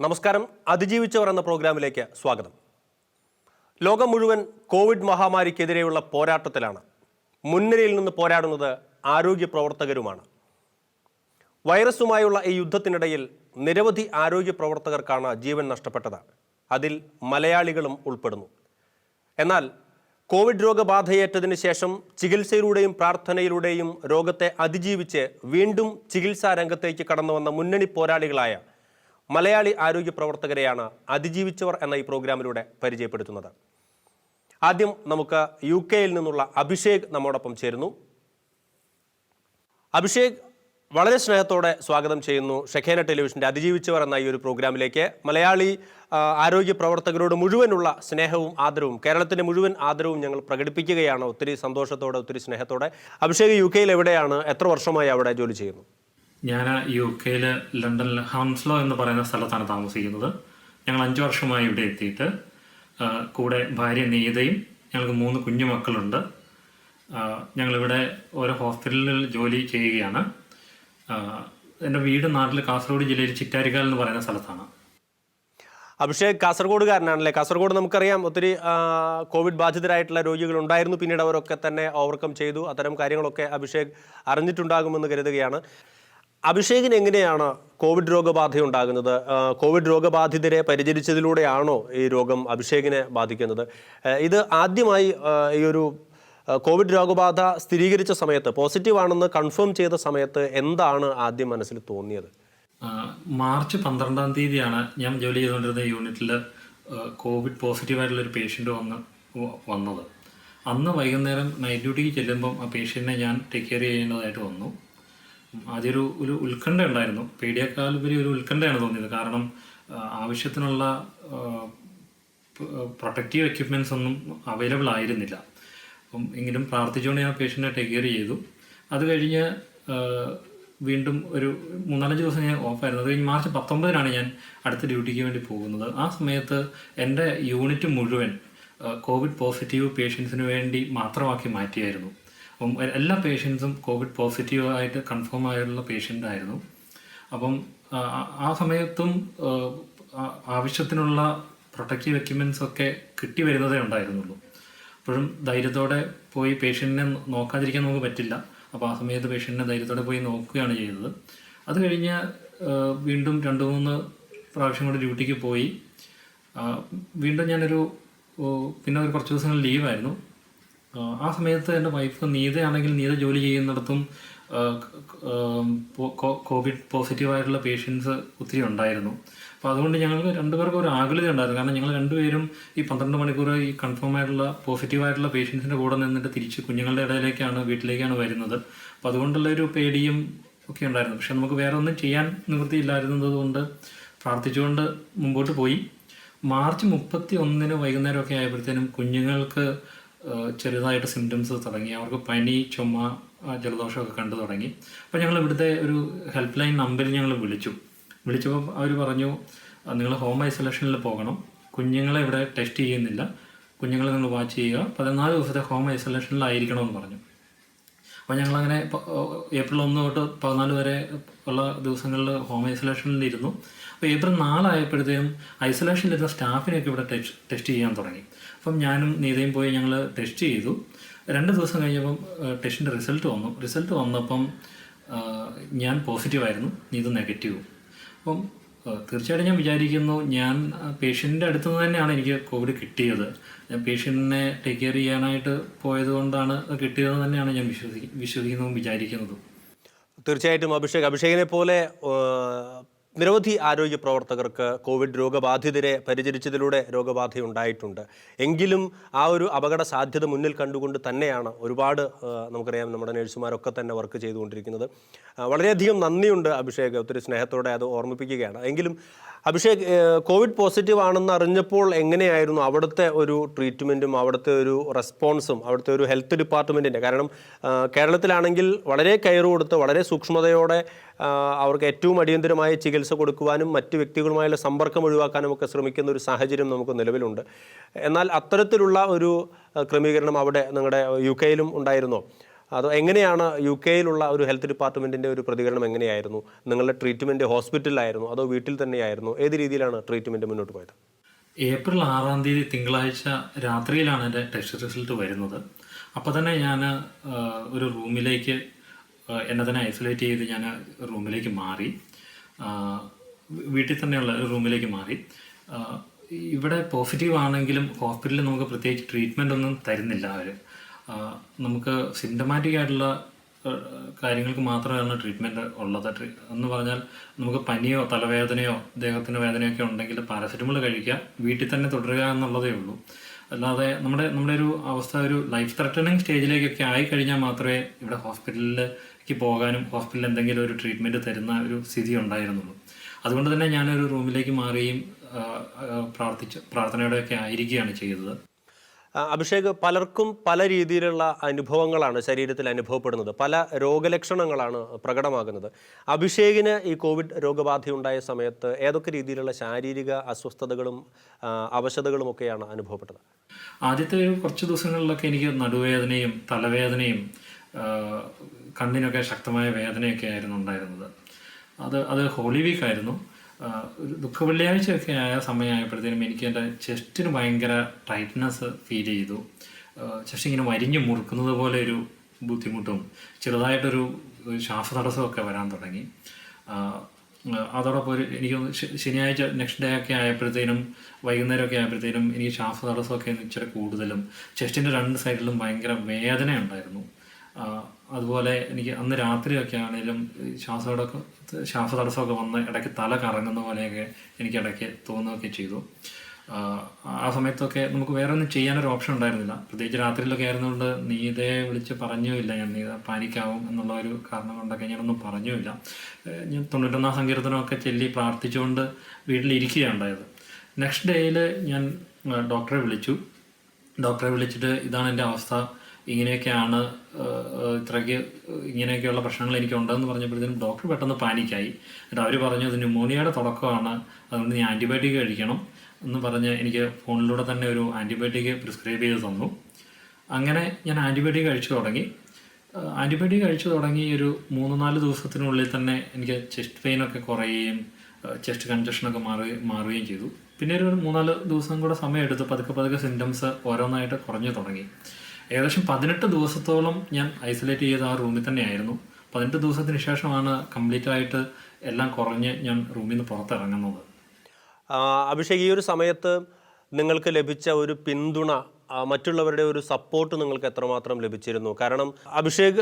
നമസ്കാരം. അതിജീവിച്ചവർ എന്ന പ്രോഗ്രാമിലേക്ക് സ്വാഗതം. ലോകം മുഴുവൻ കോവിഡ് മഹാമാരിക്കെതിരെയുള്ള പോരാട്ടത്തിലാണ്. മുൻനിരയിൽ നിന്ന് പോരാടുന്നത് ആരോഗ്യ പ്രവർത്തകരുമാണ്. വൈറസുമായുള്ള ഈ യുദ്ധത്തിനിടയിൽ നിരവധി ആരോഗ്യ പ്രവർത്തകർക്കാണ് ജീവൻ നഷ്ടപ്പെട്ടത്. അതിൽ മലയാളികളും ഉൾപ്പെടുന്നു. എന്നാൽ കോവിഡ് രോഗബാധയേറ്റതിന് ശേഷം ചികിത്സയിലൂടെയും പ്രാർത്ഥനയിലൂടെയും രോഗത്തെ അതിജീവിച്ച് വീണ്ടും ചികിത്സാ രംഗത്തേക്ക് കടന്നു വന്ന മുന്നണി പോരാളികളായ മലയാളി ആരോഗ്യ പ്രവർത്തകരെയാണ് അതിജീവിച്ചവർ എന്ന ഈ പ്രോഗ്രാമിലൂടെ പരിചയപ്പെടുത്തുന്നത്. ആദ്യം നമുക്ക് UK-യിൽ നിന്നുള്ള അഭിഷേക് നമ്മോടൊപ്പം ചേരുന്നു. അഭിഷേക്, വളരെ സ്നേഹത്തോടെ സ്വാഗതം ചെയ്യുന്നു ഷെഖേന ടെലിവിഷൻ്റെ അതിജീവിച്ചവർ എന്ന ഈ ഒരു പ്രോഗ്രാമിലേക്ക്. മലയാളി ആരോഗ്യ പ്രവർത്തകരോട് മുഴുവനുള്ള സ്നേഹവും ആദരവും, കേരളത്തിൻ്റെ മുഴുവൻ ആദരവും ഞങ്ങൾ പ്രകടിപ്പിക്കുകയാണ്. ഒത്തിരി സന്തോഷത്തോടെ, ഒത്തിരി സ്നേഹത്തോടെ. അഭിഷേക്, UK-യിൽ എവിടെയാണ്? എത്ര വർഷമായി അവിടെ ജോലി ചെയ്യുന്നു? ഞാൻ UK-യിൽ ലണ്ടനിൽ ഹൗൺസ്ലോ എന്ന് പറയുന്ന സ്ഥലത്താണ് താമസിക്കുന്നത്. ഞങ്ങൾ 5 വർഷമായി ഇവിടെ എത്തിയിട്ട്. കൂടെ ഭാര്യ നീതയും ഞങ്ങൾക്ക് 3 കുഞ്ഞുമക്കളുണ്ട്. ഞങ്ങളിവിടെ ഓരോ ഹോസ്പിറ്റലിൽ ജോലി ചെയ്യുകയാണ്. എൻ്റെ വീട് നാട്ടിൽ കാസർഗോഡ് ജില്ലയിൽ ചിറ്റാരിക്കാൽ എന്ന് പറയുന്ന സ്ഥലത്താണ്. അഭിഷേക് കാസർഗോഡുകാരനാണല്ലേ? കാസർഗോഡ് നമുക്കറിയാം, ഒത്തിരി കോവിഡ് ബാധിതരായിട്ടുള്ള രോഗികൾ ഉണ്ടായിരുന്നു. പിന്നീട് അവരൊക്കെ തന്നെ ഓവർകം ചെയ്തു. അത്തരം കാര്യങ്ങളൊക്കെ അഭിഷേക് അറിഞ്ഞിട്ടുണ്ടാകുമെന്ന് കരുതുകയാണ്. അഭിഷേകിന് എങ്ങനെയാണ് കോവിഡ് രോഗബാധയുണ്ടാകുന്നത്? കോവിഡ് രോഗബാധിതരെ പരിചരിച്ചതിലൂടെയാണോ ഈ രോഗം അഭിഷേകിനെ ബാധിക്കുന്നത്? ഇത് ആദ്യമായി ഈ ഒരു കോവിഡ് രോഗബാധ സ്ഥിരീകരിച്ച സമയത്ത്, പോസിറ്റീവ് ആണെന്ന് കൺഫേം ചെയ്ത സമയത്ത് എന്താണ് ആദ്യം മനസ്സിൽ തോന്നിയത്? മാർച്ച് 12-ാം തീയതിയാണ് ഞാൻ ജോലി ചെയ്തുകൊണ്ടിരുന്ന യൂണിറ്റിൽ കോവിഡ് പോസിറ്റീവായിട്ടുള്ളൊരു പേഷ്യൻ്റ് വന്നത്. അന്ന് വൈകുന്നേരം നൈറ്റ് ഡ്യൂട്ടിക്ക് ചെല്ലുമ്പം ആ പേഷ്യൻറ്റിനെ ഞാൻ ടേക്ക് കെയർ ചെയ്യേണ്ടതായിട്ട് വന്നു. ആദ്യമൊരു ഉത്കണ്ഠ ഉണ്ടായിരുന്നു. പേടിയേക്കാൾ ഉപരി ഒരു ഉത്കണ്ഠയാണ് തോന്നിയത്. കാരണം ആവശ്യത്തിനുള്ള പ്രൊട്ടക്റ്റീവ് എക്യുപ്മെൻറ്റ്സ് ഒന്നും അവൈലബിൾ ആയിരുന്നില്ല. അപ്പം എങ്കിലും പ്രാർത്ഥിച്ചുകൊണ്ട് ഞാൻ പേഷ്യൻറ്റിനെ ടേക്ക് കെയർ ചെയ്തു. അത് കഴിഞ്ഞ് വീണ്ടും ഒരു 3-4 ദിവസം ഞാൻ ഓഫായിരുന്നു. അത് കഴിഞ്ഞ് മാർച്ച് 19-നാണ് ഞാൻ അടുത്ത ഡ്യൂട്ടിക്ക് വേണ്ടി പോകുന്നത്. ആ സമയത്ത് എൻ്റെ യൂണിറ്റ് മുഴുവൻ കോവിഡ് പോസിറ്റീവ് പേഷ്യൻസിന് വേണ്ടി മാത്രമാക്കി മാറ്റിയായിരുന്നു. അപ്പം എല്ലാ പേഷ്യൻസും കോവിഡ് പോസിറ്റീവായിട്ട് കൺഫേം ആയിട്ടുള്ള പേഷ്യൻ്റ് ആയിരുന്നു. അപ്പം ആ സമയത്തും ആവശ്യത്തിനുള്ള പ്രൊട്ടക്റ്റീവ് എക്യുപ്മെൻറ്റ്സ് ഒക്കെ കിട്ടി വരുന്നതേ ഉണ്ടായിരുന്നുള്ളൂ. അപ്പോഴും ധൈര്യത്തോടെ പോയി പേഷ്യൻറ്റിനെ നോക്കാതിരിക്കാൻ നമുക്ക് പറ്റില്ല. അപ്പോൾ ആ സമയത്ത് പേഷ്യൻറ്റിനെ ധൈര്യത്തോടെ പോയി നോക്കുകയാണ് ചെയ്തത്. അത് കഴിഞ്ഞ് വീണ്ടും 2-3 പ്രാവശ്യം കൂടി ഡ്യൂട്ടിക്ക് പോയി. വീണ്ടും ഞാനൊരു പിന്നെ ഒരു കുറച്ച് ദിവസങ്ങൾ ലീവായിരുന്നു. ആ സമയത്ത് എൻ്റെ വൈഫ് നീതയാണെങ്കിൽ നീത ജോലി ചെയ്യുന്നിടത്തും കോവിഡ് പോസിറ്റീവായിട്ടുള്ള പേഷ്യൻസ് ഒത്തിരി ഉണ്ടായിരുന്നു. അപ്പോൾ അതുകൊണ്ട് ഞങ്ങൾക്ക് രണ്ടുപേർക്കും ഒരു ആകുലത ഉണ്ടായിരുന്നു. കാരണം ഞങ്ങൾ രണ്ടുപേരും ഈ 12 മണിക്കൂർ ഈ കൺഫേം ആയിട്ടുള്ള പോസിറ്റീവായിട്ടുള്ള പേഷ്യൻസിൻ്റെ കൂടെ നിന്നിട്ട് തിരിച്ച് കുഞ്ഞുങ്ങളുടെ വീട്ടിലേക്കാണ് വരുന്നത്. അപ്പോൾ അതുകൊണ്ടുള്ള ഒരു പേടിയും ഒക്കെ ഉണ്ടായിരുന്നു. പക്ഷെ നമുക്ക് വേറെ ഒന്നും ചെയ്യാൻ നിവൃത്തിയില്ലായിരുന്നത് കൊണ്ട് പ്രാർത്ഥിച്ചുകൊണ്ട് മുമ്പോട്ട് പോയി. മാർച്ച് 31 വൈകുന്നേരമൊക്കെ ആയപ്പോഴത്തേനും കുഞ്ഞുങ്ങൾക്ക് ചെറുതായിട്ട് സിംറ്റംസ് തുടങ്ങി. അവർക്ക് പനി, ചുമ, ജലദോഷമൊക്കെ കണ്ടു തുടങ്ങി. അപ്പോൾ ഞങ്ങൾ ഇവിടുത്തെ ഒരു ഹെൽപ്പ് ലൈൻ നമ്പറിൽ ഞങ്ങൾ വിളിച്ചപ്പോൾ അവർ പറഞ്ഞു, നിങ്ങൾ ഹോം ഐസൊലേഷനിൽ പോകണം, കുഞ്ഞുങ്ങളെ ഇവിടെ ടെസ്റ്റ് ചെയ്യുന്നില്ല, കുഞ്ഞുങ്ങളെ നിങ്ങൾ വാച്ച് ചെയ്യുക, 14 ദിവസത്തെ ഹോം ഐസൊലേഷനിലായിരിക്കണമെന്ന് പറഞ്ഞു. അപ്പോൾ ഞങ്ങളങ്ങനെ ഏപ്രിൽ 1 തൊട്ട് 14 വരെ ഉള്ള ദിവസങ്ങളിൽ ഹോം ഐസൊലേഷനിലിരുന്നു. അപ്പോൾ ഏപ്രിൽ 4 ആയപ്പോഴത്തേക്കും ഐസൊലേഷനിലിരുന്ന സ്റ്റാഫിനെയൊക്കെ ഇവിടെ ടെസ്റ്റ് ചെയ്യാൻ തുടങ്ങി. അപ്പം ഞാനും നീതയും പോയി ഞങ്ങൾ ടെസ്റ്റ് ചെയ്തു. 2 ദിവസം കഴിഞ്ഞപ്പം ടെസ്റ്റിൻ്റെ റിസൾട്ട് വന്നപ്പം ഞാൻ പോസിറ്റീവായിരുന്നു, നീത നെഗറ്റീവും. അപ്പം തീർച്ചയായിട്ടും ഞാൻ വിചാരിക്കുന്നു, ഞാൻ പേഷ്യൻറ്റിൻ്റെ അടുത്ത് നിന്ന് തന്നെയാണ് എനിക്ക് കോവിഡ് കിട്ടിയത്. ഞാൻ പേഷ്യൻറ്റിനെ ടേക്ക് കെയർ ചെയ്യാനായിട്ട് പോയത് കൊണ്ടാണ് കിട്ടിയതെന്ന് തന്നെയാണ് ഞാൻ വിശ്വസിക്കുന്നതും വിചാരിക്കുന്നതും. തീർച്ചയായിട്ടും അഭിഷേകിനെ പോലെ നിരവധി ആരോഗ്യ പ്രവർത്തകർക്ക് കോവിഡ് രോഗബാധിതരെ പരിചരിച്ചതിലൂടെ രോഗബാധയുണ്ടായിട്ടുണ്ട്. എങ്കിലും ആ ഒരു അപകട സാധ്യത മുന്നിൽ കണ്ടുകൊണ്ട് തന്നെയാണ് ഒരുപാട് നമുക്കറിയാം നമ്മുടെ നഴ്സുമാരൊക്കെ തന്നെ വർക്ക് ചെയ്തുകൊണ്ടിരിക്കുന്നത്. വളരെയധികം നന്ദിയുണ്ട് അഭിഷേക്, ഒത്തിരി സ്നേഹത്തോടെ അത് ഓർമ്മിപ്പിക്കുകയാണ്. എങ്കിലും അഭിഷേക്, കോവിഡ് പോസിറ്റീവ് ആണെന്ന് അറിഞ്ഞപ്പോൾ എങ്ങനെയായിരുന്നു അവിടുത്തെ ഒരു ട്രീറ്റ്മെൻറ്റും അവിടുത്തെ ഒരു റെസ്പോൺസും അവിടുത്തെ ഒരു ഹെൽത്ത് ഡിപ്പാർട്ട്മെൻറ്റിൻ്റെ? കാരണം കേരളത്തിലാണെങ്കിൽ വളരെ കെയർ കൊടുത്ത് വളരെ സൂക്ഷ്മതയോടെ അവർക്ക് ഏറ്റവും അടിയന്തരമായ ചികിത്സ കൊടുക്കുവാനും മറ്റ് വ്യക്തികളുമായുള്ള സമ്പർക്കം ഒഴിവാക്കാനും ഒക്കെ ശ്രമിക്കുന്ന ഒരു സാഹചര്യം നമുക്ക് നിലവിലുണ്ട്. എന്നാൽ അത്തരത്തിലുള്ള ഒരു ക്രമീകരണം അവിടെ നിങ്ങളുടെ UK-യിലും ഉണ്ടായിരുന്നോ? അതോ എങ്ങനെയാണ് UK-യിലുള്ള ഒരു ഹെൽത്ത് ഡിപ്പാർട്ട്മെൻറ്റിൻ്റെ ഒരു പ്രതികരണം എങ്ങനെയായിരുന്നു? നിങ്ങളുടെ ട്രീറ്റ്മെൻറ്റ് ഹോസ്പിറ്റലിലായിരുന്നു അതോ വീട്ടിൽ തന്നെയായിരുന്നു? ഏത് രീതിയിലാണ് ട്രീറ്റ്മെൻറ്റ് മുന്നോട്ട് പോയത്? ഏപ്രിൽ 6-ാം തീയതി തിങ്കളാഴ്ച രാത്രിയിലാണ് എൻ്റെ ടെസ്റ്റ് റിസൾട്ട് വരുന്നത്. അപ്പോൾ തന്നെ ഞാൻ ഒരു റൂമിലേക്ക് എന്നെ തന്നെ ഐസൊലേറ്റ് ചെയ്ത് ഞാൻ റൂമിലേക്ക് മാറി. വീട്ടിൽ തന്നെയുള്ള ഒരു റൂമിലേക്ക് മാറി. ഇവിടെ പോസിറ്റീവ് ആണെങ്കിലും ഹോസ്പിറ്റലിൽ നമുക്ക് പ്രത്യേകിച്ച് ട്രീറ്റ്മെൻ്റ് ഒന്നും തരുന്നില്ല അവർ. നമുക്ക് സിംറ്റമാറ്റിക് ആയിട്ടുള്ള കാര്യങ്ങൾക്ക് മാത്രമാണ് ട്രീറ്റ്മെൻറ്റ് ഉള്ളത്. എന്ന് പറഞ്ഞാൽ നമുക്ക് പനിയോ തലവേദനയോ ദേഹത്തിന് വേദനയൊക്കെ ഉണ്ടെങ്കിൽ പാരസെറ്റമോൾ കഴിക്കുക, വീട്ടിൽ തന്നെ തുടരുക എന്നുള്ളതേ ഉള്ളൂ. അല്ലാതെ നമ്മുടെ ഒരു അവസ്ഥ ഒരു ലൈഫ് ത്രെട്ടണിങ് സ്റ്റേജിലേക്കൊക്കെ ആയിക്കഴിഞ്ഞാൽ മാത്രമേ ഇവിടെ ഹോസ്പിറ്റലിലേക്ക് പോകാനും ഹോസ്പിറ്റലിൽ എന്തെങ്കിലും ഒരു ട്രീറ്റ്മെൻറ്റ് തരുന്ന ഒരു സ്ഥിതി ഉണ്ടായിരുന്നുള്ളൂ. അതുകൊണ്ട് തന്നെ ഞാനൊരു റൂമിലേക്ക് മാറുകയും പ്രാർത്ഥനയോടെയൊക്കെ ആയിരിക്കുകയാണ് ചെയ്തത്. അഭിഷേക്, പലർക്കും പല രീതിയിലുള്ള അനുഭവങ്ങളാണ് ശരീരത്തിൽ അനുഭവപ്പെടുന്നത്, പല രോഗലക്ഷണങ്ങളാണ് പ്രകടമാകുന്നത്. അഭിഷേകിന് ഈ കോവിഡ് രോഗബാധയുണ്ടായ സമയത്ത് ഏതൊക്കെ രീതിയിലുള്ള ശാരീരിക അസ്വസ്ഥതകളും അവശതകളുമൊക്കെയാണ് അനുഭവപ്പെട്ടത്? ആദ്യത്തെ കുറച്ച് ദിവസങ്ങളിലൊക്കെ എനിക്ക് നടുവേദനയും തലവേദനയും കണ്ണിനൊക്കെ ശക്തമായ വേദനയൊക്കെ ആയിരുന്നു ഉണ്ടായിരുന്നത്. അത് ഹോളി വീക്ക് ആയിരുന്നു. ഒരു ദുഃഖവെള്ളിയാഴ്ചയൊക്കെ ആയ സമയമായപ്പോഴത്തേനും എനിക്ക് എൻ്റെ ചെസ്റ്റിന് ഭയങ്കര ടൈറ്റ്നെസ് ഫീൽ ചെയ്തു. ചെസ്റ്റ് ഇങ്ങനെ വരിഞ്ഞു മുറുക്കുന്നത് പോലെ ഒരു ബുദ്ധിമുട്ടും ചെറുതായിട്ടൊരു ശ്വാസതടസ്സമൊക്കെ വരാൻ തുടങ്ങി. അതോടൊപ്പം എനിക്ക് ശനിയാഴ്ച നെക്സ്റ്റ് ഡേ ഒക്കെ ആയപ്പോഴത്തേനും വൈകുന്നേരമൊക്കെ ആയപ്പോഴത്തേനും എനിക്ക് ശ്വാസതടസ്സമൊക്കെ ഇച്ചിരി കൂടുതലും ചെസ്റ്റിൻ്റെ രണ്ട് സൈഡിലും ഭയങ്കര വേദന ഉണ്ടായിരുന്നു. അതുപോലെ എനിക്ക് അന്ന് രാത്രിയൊക്കെ ആണെങ്കിലും ശ്വാസതടസ്സമൊക്കെ വന്ന് ഇടയ്ക്ക് തല കറങ്ങുന്ന പോലെയൊക്കെ എനിക്ക് ഇടയ്ക്ക് തോന്നുകയൊക്കെ ചെയ്തു. ആ സമയത്തൊക്കെ നമുക്ക് വേറെ ഒന്നും ചെയ്യാനൊരു ഓപ്ഷൻ ഉണ്ടായിരുന്നില്ല. പ്രത്യേകിച്ച് രാത്രിയിലൊക്കെ ആയിരുന്നുകൊണ്ട് നീതയെ വിളിച്ച് പറഞ്ഞുമില്ല. ഞാൻ നീത പാനിക്കാവും എന്നുള്ള ഒരു കാരണം കൊണ്ടൊക്കെ ഞാനൊന്നും പറഞ്ഞുമില്ല. ഞാൻ 91 സങ്കീർത്തനമൊക്കെ ചൊല്ലി പ്രാർത്ഥിച്ചുകൊണ്ട് വീട്ടിലിരിക്കുകയുണ്ടായത്. നെക്സ്റ്റ് ഡേയിൽ ഞാൻ ഡോക്ടറെ വിളിച്ചിട്ട് ഇതാണ് എൻ്റെ അവസ്ഥ, ഇങ്ങനെയൊക്കെയാണ്, ഇങ്ങനെയൊക്കെയുള്ള പ്രശ്നങ്ങൾ എനിക്കുണ്ടെന്ന് പറഞ്ഞപ്പോഴത്തേനും ഡോക്ടർ പെട്ടെന്ന് പാനിക്കായി. എന്നിട്ട് അവർ പറഞ്ഞു ഇത് ന്യൂമോണിയയുടെ തുടക്കമാണ്, അതുകൊണ്ട് നീ ആൻറ്റിബയോട്ടിക് കഴിക്കണം എന്ന് പറഞ്ഞ് എനിക്ക് ഫോണിലൂടെ തന്നെ ഒരു ആൻറ്റിബയോട്ടിക് പ്രിസ്ക്രൈബ് ചെയ്ത് തന്നു. അങ്ങനെ ഞാൻ ആൻറ്റിബയോട്ടിക് കഴിച്ചു തുടങ്ങി ഒരു 3-4 ദിവസത്തിനുള്ളിൽ തന്നെ എനിക്ക് ചെസ്റ്റ് പെയിനൊക്കെ കുറയുകയും ചെസ്റ്റ് കൺജഷനൊക്കെ മാറുകയും ചെയ്തു. പിന്നെ ഒരു 3-4 ദിവസം കൂടെ സമയമെടുത്ത് പതുക്കെ സിംറ്റംസ് ഓരോന്നായിട്ട് കുറഞ്ഞു തുടങ്ങി. ഏകദേശം 18 ദിവസത്തോളം ഞാൻ ഐസൊലേറ്റ് ചെയ്ത് ആ റൂമിൽ തന്നെയായിരുന്നു. 18 ദിവസത്തിന് ശേഷമാണ് കംപ്ലീറ്റ് ആയിട്ട് എല്ലാം കുറഞ്ഞ് ഞാൻ റൂമിൽ നിന്ന് പുറത്തിറങ്ങുന്നത്. അഭിഷേക്, ഈ ഒരു സമയത്ത് നിങ്ങൾക്ക് ലഭിച്ച ഒരു പിന്തുണ, മറ്റുള്ളവരുടെ ഒരു സപ്പോർട്ട് നിങ്ങൾക്ക് എത്രമാത്രം ലഭിച്ചിരുന്നു? കാരണം അഭിഷേക്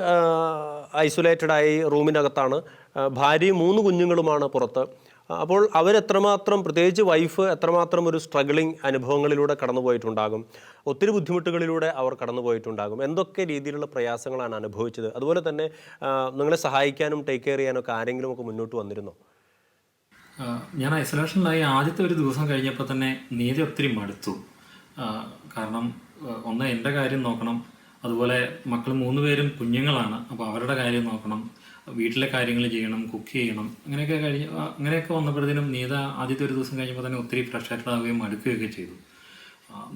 ഐസൊലേറ്റഡായി റൂമിനകത്താണ്, ഭാര്യയും 3 കുഞ്ഞുങ്ങളുമാണ് പുറത്ത്. അപ്പോൾ അവരെത്രമാത്രം, പ്രത്യേകിച്ച് വൈഫ് എത്രമാത്രം ഒരു സ്ട്രഗിളിങ് അനുഭവങ്ങളിലൂടെ കടന്നുപോയിട്ടുണ്ടാകും, ഒത്തിരി ബുദ്ധിമുട്ടുകളിലൂടെ അവർ കടന്നുപോയിട്ടുണ്ടാകും. എന്തൊക്കെ രീതിയിലുള്ള പ്രയാസങ്ങളാണ് അനുഭവിച്ചത്? അതുപോലെ തന്നെ നിങ്ങളെ സഹായിക്കാനും ടേക്ക് കെയർ ചെയ്യാനൊക്കെ ആരെങ്കിലും ഒക്കെ മുന്നോട്ട് വന്നിരുന്നോ? ഞാൻ ഐസൊലേഷനിലായി ആദ്യത്തെ ഒരു ദിവസം കഴിഞ്ഞപ്പോൾ തന്നെ നീതി ഒത്തിരി മടുത്തു. കാരണം ഒന്ന് എൻ്റെ കാര്യം നോക്കണം, അതുപോലെ മക്കൾ 3 പേരും കുഞ്ഞുങ്ങളാണ്, അപ്പോൾ അവരുടെ കാര്യം നോക്കണം, വീട്ടിലെ കാര്യങ്ങൾ ചെയ്യണം, കുക്ക് ചെയ്യണം, അങ്ങനെയൊക്കെ വന്നപ്പോഴത്തേനും നീത ആദ്യത്തെ ഒരു ദിവസം കഴിഞ്ഞപ്പോൾ തന്നെ ഒത്തിരി ഫ്രസ്ട്രേറ്റഡ് ആവുകയും മടുക്കുകയൊക്കെ ചെയ്തു.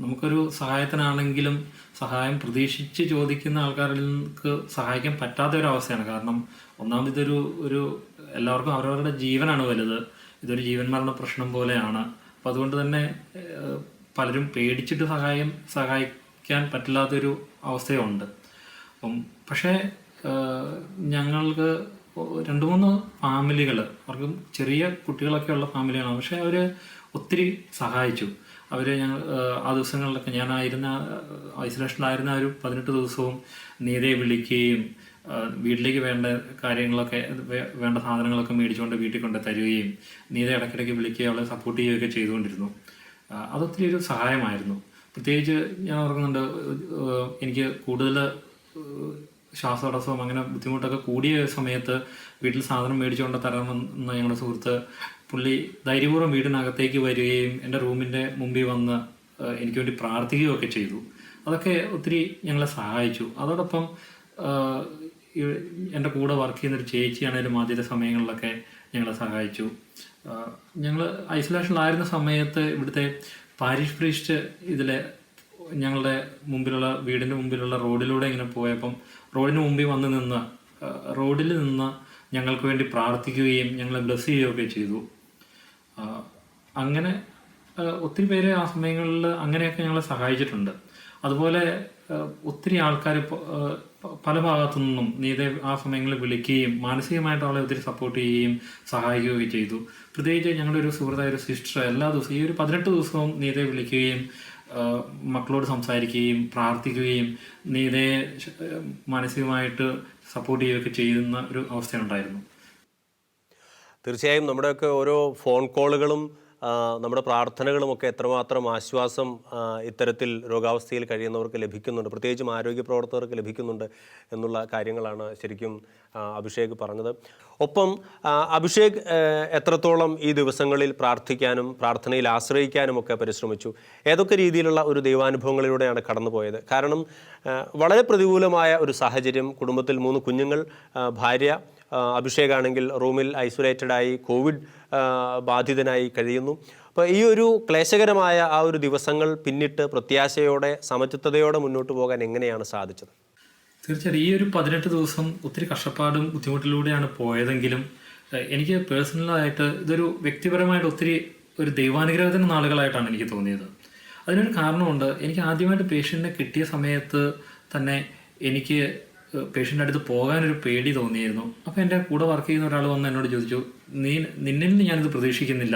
നമുക്കൊരു സഹായത്തിനാണെങ്കിലും സഹായം പ്രതീക്ഷിച്ച് ചോദിക്കുന്ന ആൾക്കാർക്ക് സഹായിക്കാൻ പറ്റാത്ത ഒരു അവസ്ഥയാണ്. കാരണം ഒന്നാമത് ഇതൊരു എല്ലാവർക്കും അവരവരുടെ ജീവനാണ് വലുത്, ഇതൊരു ജീവൻ മരണ പ്രശ്നം പോലെയാണ്. അപ്പോൾ അതുകൊണ്ട് തന്നെ പലരും പേടിച്ചിട്ട് സഹായിക്കാൻ പറ്റില്ലാത്തൊരു അവസ്ഥയുണ്ട്. പക്ഷേ ഞങ്ങൾക്ക് 2-3 ഫാമിലികൾ, അവർക്ക് ചെറിയ കുട്ടികളൊക്കെ ഉള്ള ഫാമിലിയാണ്, പക്ഷേ അവർ ഒത്തിരി സഹായിച്ചു. അവർ ആ ദിവസങ്ങളിലൊക്കെ ഐസൊലേഷനിലായിരുന്ന ഒരു 18 ദിവസവും നീതയെ വിളിക്കുകയും വീട്ടിലേക്ക് വേണ്ട കാര്യങ്ങളൊക്കെ, വേണ്ട സാധനങ്ങളൊക്കെ മേടിച്ചുകൊണ്ട് വീട്ടിൽ കൊണ്ട് തരികയും നീത ഇടയ്ക്കിടയ്ക്ക് വിളിക്കുകയും അവളെ സപ്പോർട്ട് ചെയ്യുകയൊക്കെ ചെയ്തുകൊണ്ടിരുന്നു. അതൊത്തിരി ഒരു സഹായമായിരുന്നു. പ്രത്യേകിച്ച് ഞാൻ ഓർക്കുന്നുണ്ട്, എനിക്ക് കൂടുതൽ ശ്വാസതടസ്സവും അങ്ങനെ ബുദ്ധിമുട്ടൊക്കെ കൂടിയ സമയത്ത് വീട്ടിൽ സാധനം മേടിച്ചുകൊണ്ട് തരാമെന്ന ഞങ്ങളുടെ സുഹൃത്ത് പുള്ളി ധൈര്യപൂർവ്വം വീടിനകത്തേക്ക് വരികയും എൻ്റെ റൂമിൻ്റെ മുമ്പിൽ വന്ന് എനിക്ക് വേണ്ടി പ്രാർത്ഥിക്കുകയൊക്കെ ചെയ്തു. അതൊക്കെ ഒത്തിരി ഞങ്ങളെ സഹായിച്ചു. അതോടൊപ്പം എൻ്റെ കൂടെ വർക്ക് ചെയ്യുന്നൊരു ചേച്ചിയാണേലും ആദ്യത്തെ സമയങ്ങളിലൊക്കെ ഞങ്ങളെ സഹായിച്ചു. ഞങ്ങൾ ഐസൊലേഷനിലായിരുന്ന സമയത്ത് ഇവിടുത്തെ പാരിഷ് പ്രീസ്റ്റ് ഇതിലെ ഞങ്ങളുടെ വീടിൻ്റെ മുമ്പിലുള്ള റോഡിലൂടെ ഇങ്ങനെ പോയപ്പം റോഡിന് മുമ്പിൽ വന്ന് നിന്ന് റോഡിൽ നിന്ന് ഞങ്ങൾക്ക് വേണ്ടി പ്രാർത്ഥിക്കുകയും ഞങ്ങളെ ബ്ലെസ് ചെയ്യുകയൊക്കെ ചെയ്തു. അങ്ങനെ ഒത്തിരി പേര് ആ സമയങ്ങളിൽ അങ്ങനെയൊക്കെ ഞങ്ങളെ സഹായിച്ചിട്ടുണ്ട്. അതുപോലെ ഒത്തിരി ആൾക്കാർ പല ഭാഗത്തു നിന്നും നീതെ ആ സമയങ്ങളിൽ വിളിക്കുകയും മാനസികമായിട്ട് അവളെ ഒത്തിരി സപ്പോർട്ട് ചെയ്യുകയും സഹായിക്കുകയും ചെയ്തു. പ്രത്യേകിച്ച് ഞങ്ങളുടെ ഒരു സുഹൃത്തായ ഒരു സിസ്റ്റർ എല്ലാ ദിവസവും ഈ ഒരു 18 ദിവസവും നീതെ വിളിക്കുകയും മക്കളോട് സംസാരിക്കുകയും പ്രാർത്ഥിക്കുകയും നീതയെ മാനസികമായിട്ട് സപ്പോർട്ട് ചെയ്യുകയൊക്കെ ചെയ്യുന്ന ഒരു അവസ്ഥയുണ്ടായിരുന്നു. തീർച്ചയായും നമ്മുടെയൊക്കെ ഓരോ ഫോൺ കോളുകളും നമ്മുടെ പ്രാർത്ഥനകളുമൊക്കെ എത്രമാത്രം ആശ്വാസം ഇത്തരത്തിൽ രോഗാവസ്ഥയിൽ കഴിയുന്നവർക്ക് ലഭിക്കുന്നുണ്ട്, പ്രത്യേകിച്ചും ആരോഗ്യ പ്രവർത്തകർക്ക് ലഭിക്കുന്നുണ്ട് എന്നുള്ള കാര്യങ്ങളാണ് ശരിക്കും അഭിഷേക് പറഞ്ഞത്. ഒപ്പം അഭിഷേക് എത്രത്തോളം ഈ ദിവസങ്ങളിൽ പ്രാർത്ഥിക്കാനും പ്രാർത്ഥനയിൽ ആശ്രയിക്കാനുമൊക്കെ പരിശ്രമിച്ചു, ഏതൊക്കെ രീതിയിലുള്ള ഒരു ദൈവാനുഭവങ്ങളിലൂടെയാണ് കടന്നുപോയത്? കാരണം വളരെ പ്രതികൂലമായ ഒരു സാഹചര്യം, കുടുംബത്തിൽ 3 കുഞ്ഞുങ്ങൾ, ഭാര്യ, അഭിഷേകാണെങ്കിൽ റൂമിൽ ഐസൊലേറ്റഡായി കോവിഡ് ബാധിതനായി കഴിയുന്നു. അപ്പോൾ ഈ ഒരു ക്ലേശകരമായ ആ ഒരു ദിവസങ്ങൾ പിന്നിട്ട് പ്രത്യാശയോടെ സമചിത്തതയോടെ മുന്നോട്ട് പോകാൻ എങ്ങനെയാണ് സാധിച്ചത്? തീർച്ചയായും ഈ ഒരു 18 ദിവസം ഒത്തിരി കഷ്ടപ്പാടും ബുദ്ധിമുട്ടിലൂടെയാണ് പോയതെങ്കിലും എനിക്ക് പേഴ്സണലായിട്ട് ഇതൊരു വ്യക്തിപരമായിട്ട് ഒത്തിരി ഒരു ദൈവാനുഗ്രഹത്തിൻ്റെ നാളുകളായിട്ടാണ് എനിക്ക് തോന്നിയത്. അതിനൊരു കാരണമുണ്ട്. എനിക്ക് ആദ്യമായിട്ട് പേഷ്യൻറ്റിനെ കിട്ടിയ സമയത്ത് തന്നെ എനിക്ക് പേഷ്യൻ്റെ അടുത്ത് പോകാനൊരു പേടി തോന്നിയിരുന്നു. അപ്പോൾ എൻ്റെ കൂടെ വർക്ക് ചെയ്യുന്ന ഒരാൾ വന്ന് എന്നോട് ചോദിച്ചു, നിന്നിൽ നിന്ന് ഞാനിത് പ്രതീക്ഷിക്കുന്നില്ല,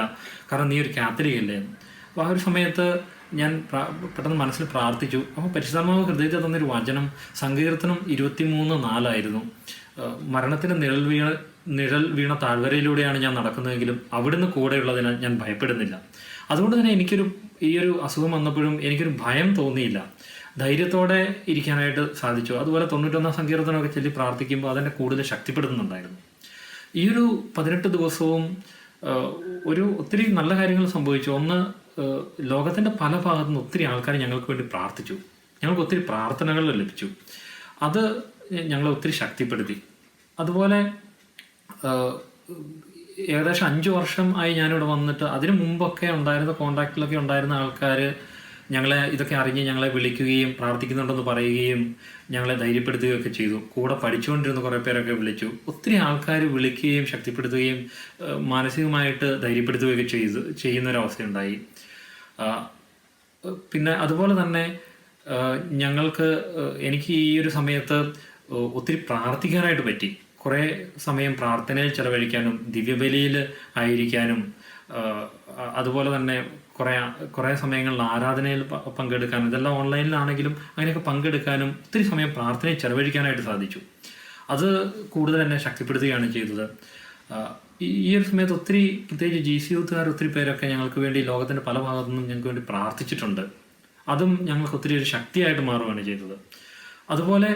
കാരണം നീ ഒരു കാത്തലിക് അല്ലേ. അപ്പോൾ ആ ഒരു സമയത്ത് ഞാൻ പെട്ടെന്ന് മനസ്സിൽ പ്രാർത്ഥിച്ചു. അപ്പോൾ പരിശുദ്ധാത്മാവ് ഹൃദയത്തിൽ തന്നൊരു വചനം സങ്കീർത്തനം 23:4 മരണത്തിൻ്റെ നിഴൽ വീണ താഴ്വരയിലൂടെയാണ് ഞാൻ നടക്കുന്നതെങ്കിലും അവിടുന്ന് കൂടെയുള്ളതിനാൽ ഞാൻ ഭയപ്പെടുന്നില്ല. അതുകൊണ്ട് തന്നെ ഈ ഒരു അസുഖം വന്നപ്പോഴും എനിക്കൊരു ഭയം തോന്നിയില്ല, ധൈര്യത്തോടെ ഇരിക്കാനായിട്ട് സാധിച്ചു. അതുപോലെ 91 സങ്കീർത്തനമൊക്കെ ചൊല്ലി പ്രാർത്ഥിക്കുമ്പോൾ അതെന്നെ കൂടുതൽ ശക്തിപ്പെടുത്തുന്നുണ്ടായിരുന്നു. ഈ ഒരു 18 ദിവസവും ഒത്തിരി നല്ല കാര്യങ്ങൾ സംഭവിച്ചു. ഒന്ന്, ലോകത്തിൻ്റെ പല ഭാഗത്തു നിന്ന് ഒത്തിരി ആൾക്കാർ ഞങ്ങൾക്ക് വേണ്ടി പ്രാർത്ഥിച്ചു. ഞങ്ങൾക്ക് ഒത്തിരി പ്രാർത്ഥനകൾ ലഭിച്ചു. അത് ഞങ്ങളെ ഒത്തിരി ശക്തിപ്പെടുത്തി. അതുപോലെ ഏകദേശം 5 വർഷം ആയി ഞാനിവിടെ വന്നിട്ട് അതിന് മുമ്പൊക്കെ ഉണ്ടായിരുന്ന കോണ്ടാക്റ്റിലൊക്കെ ഉണ്ടായിരുന്ന ആൾക്കാർ ഞങ്ങളെ ഇതൊക്കെ അറിഞ്ഞ് ഞങ്ങളെ വിളിക്കുകയും പ്രാർത്ഥിക്കുന്നുണ്ടെന്ന് പറയുകയും ഞങ്ങളെ ധൈര്യപ്പെടുത്തുകയൊക്കെ ചെയ്തു. കൂടെ പഠിച്ചുകൊണ്ടിരുന്ന കുറേ പേരൊക്കെ വിളിച്ചു. ഒത്തിരി ആൾക്കാർ വിളിക്കുകയും ശക്തിപ്പെടുത്തുകയും മാനസികമായിട്ട് ധൈര്യപ്പെടുത്തുകയൊക്കെ ചെയ്യുന്നൊരവസ്ഥയുണ്ടായി. പിന്നെ അതുപോലെ തന്നെ എനിക്ക് ഈ ഒരു സമയത്ത് ഒത്തിരി പ്രാർത്ഥിക്കാനായിട്ട് പറ്റി. കുറേ സമയം പ്രാർത്ഥനയിൽ ചെലവഴിക്കാനും ദിവ്യബലിയിൽ ആയിരിക്കാനും അതുപോലെ തന്നെ കുറേ സമയങ്ങളിൽ ആരാധനയിൽ പങ്കെടുക്കാനും, ഇതെല്ലാം ഓൺലൈനിലാണെങ്കിലും അങ്ങനെയൊക്കെ പങ്കെടുക്കാനും ഒത്തിരി സമയം പ്രാർത്ഥനയിൽ ചെലവഴിക്കാനായിട്ട് സാധിച്ചു. അത് കൂടുതൽ എന്നെ ശക്തിപ്പെടുത്തുകയാണ് ചെയ്തത്. ഈ ഒരു സമയത്ത് ഒത്തിരി പ്രത്യേകിച്ച് GC യൂത്തുകാർ ഒത്തിരി പേരൊക്കെ ഞങ്ങൾക്ക് വേണ്ടി ലോകത്തിൻ്റെ പല ഭാഗത്തു നിന്നും ഞങ്ങൾക്ക് വേണ്ടി പ്രാർത്ഥിച്ചിട്ടുണ്ട്. അതും ഞങ്ങൾക്ക് ഒത്തിരി ഒരു ശക്തിയായിട്ട് മാറുകയാണ് ചെയ്തത്. അതുപോലെ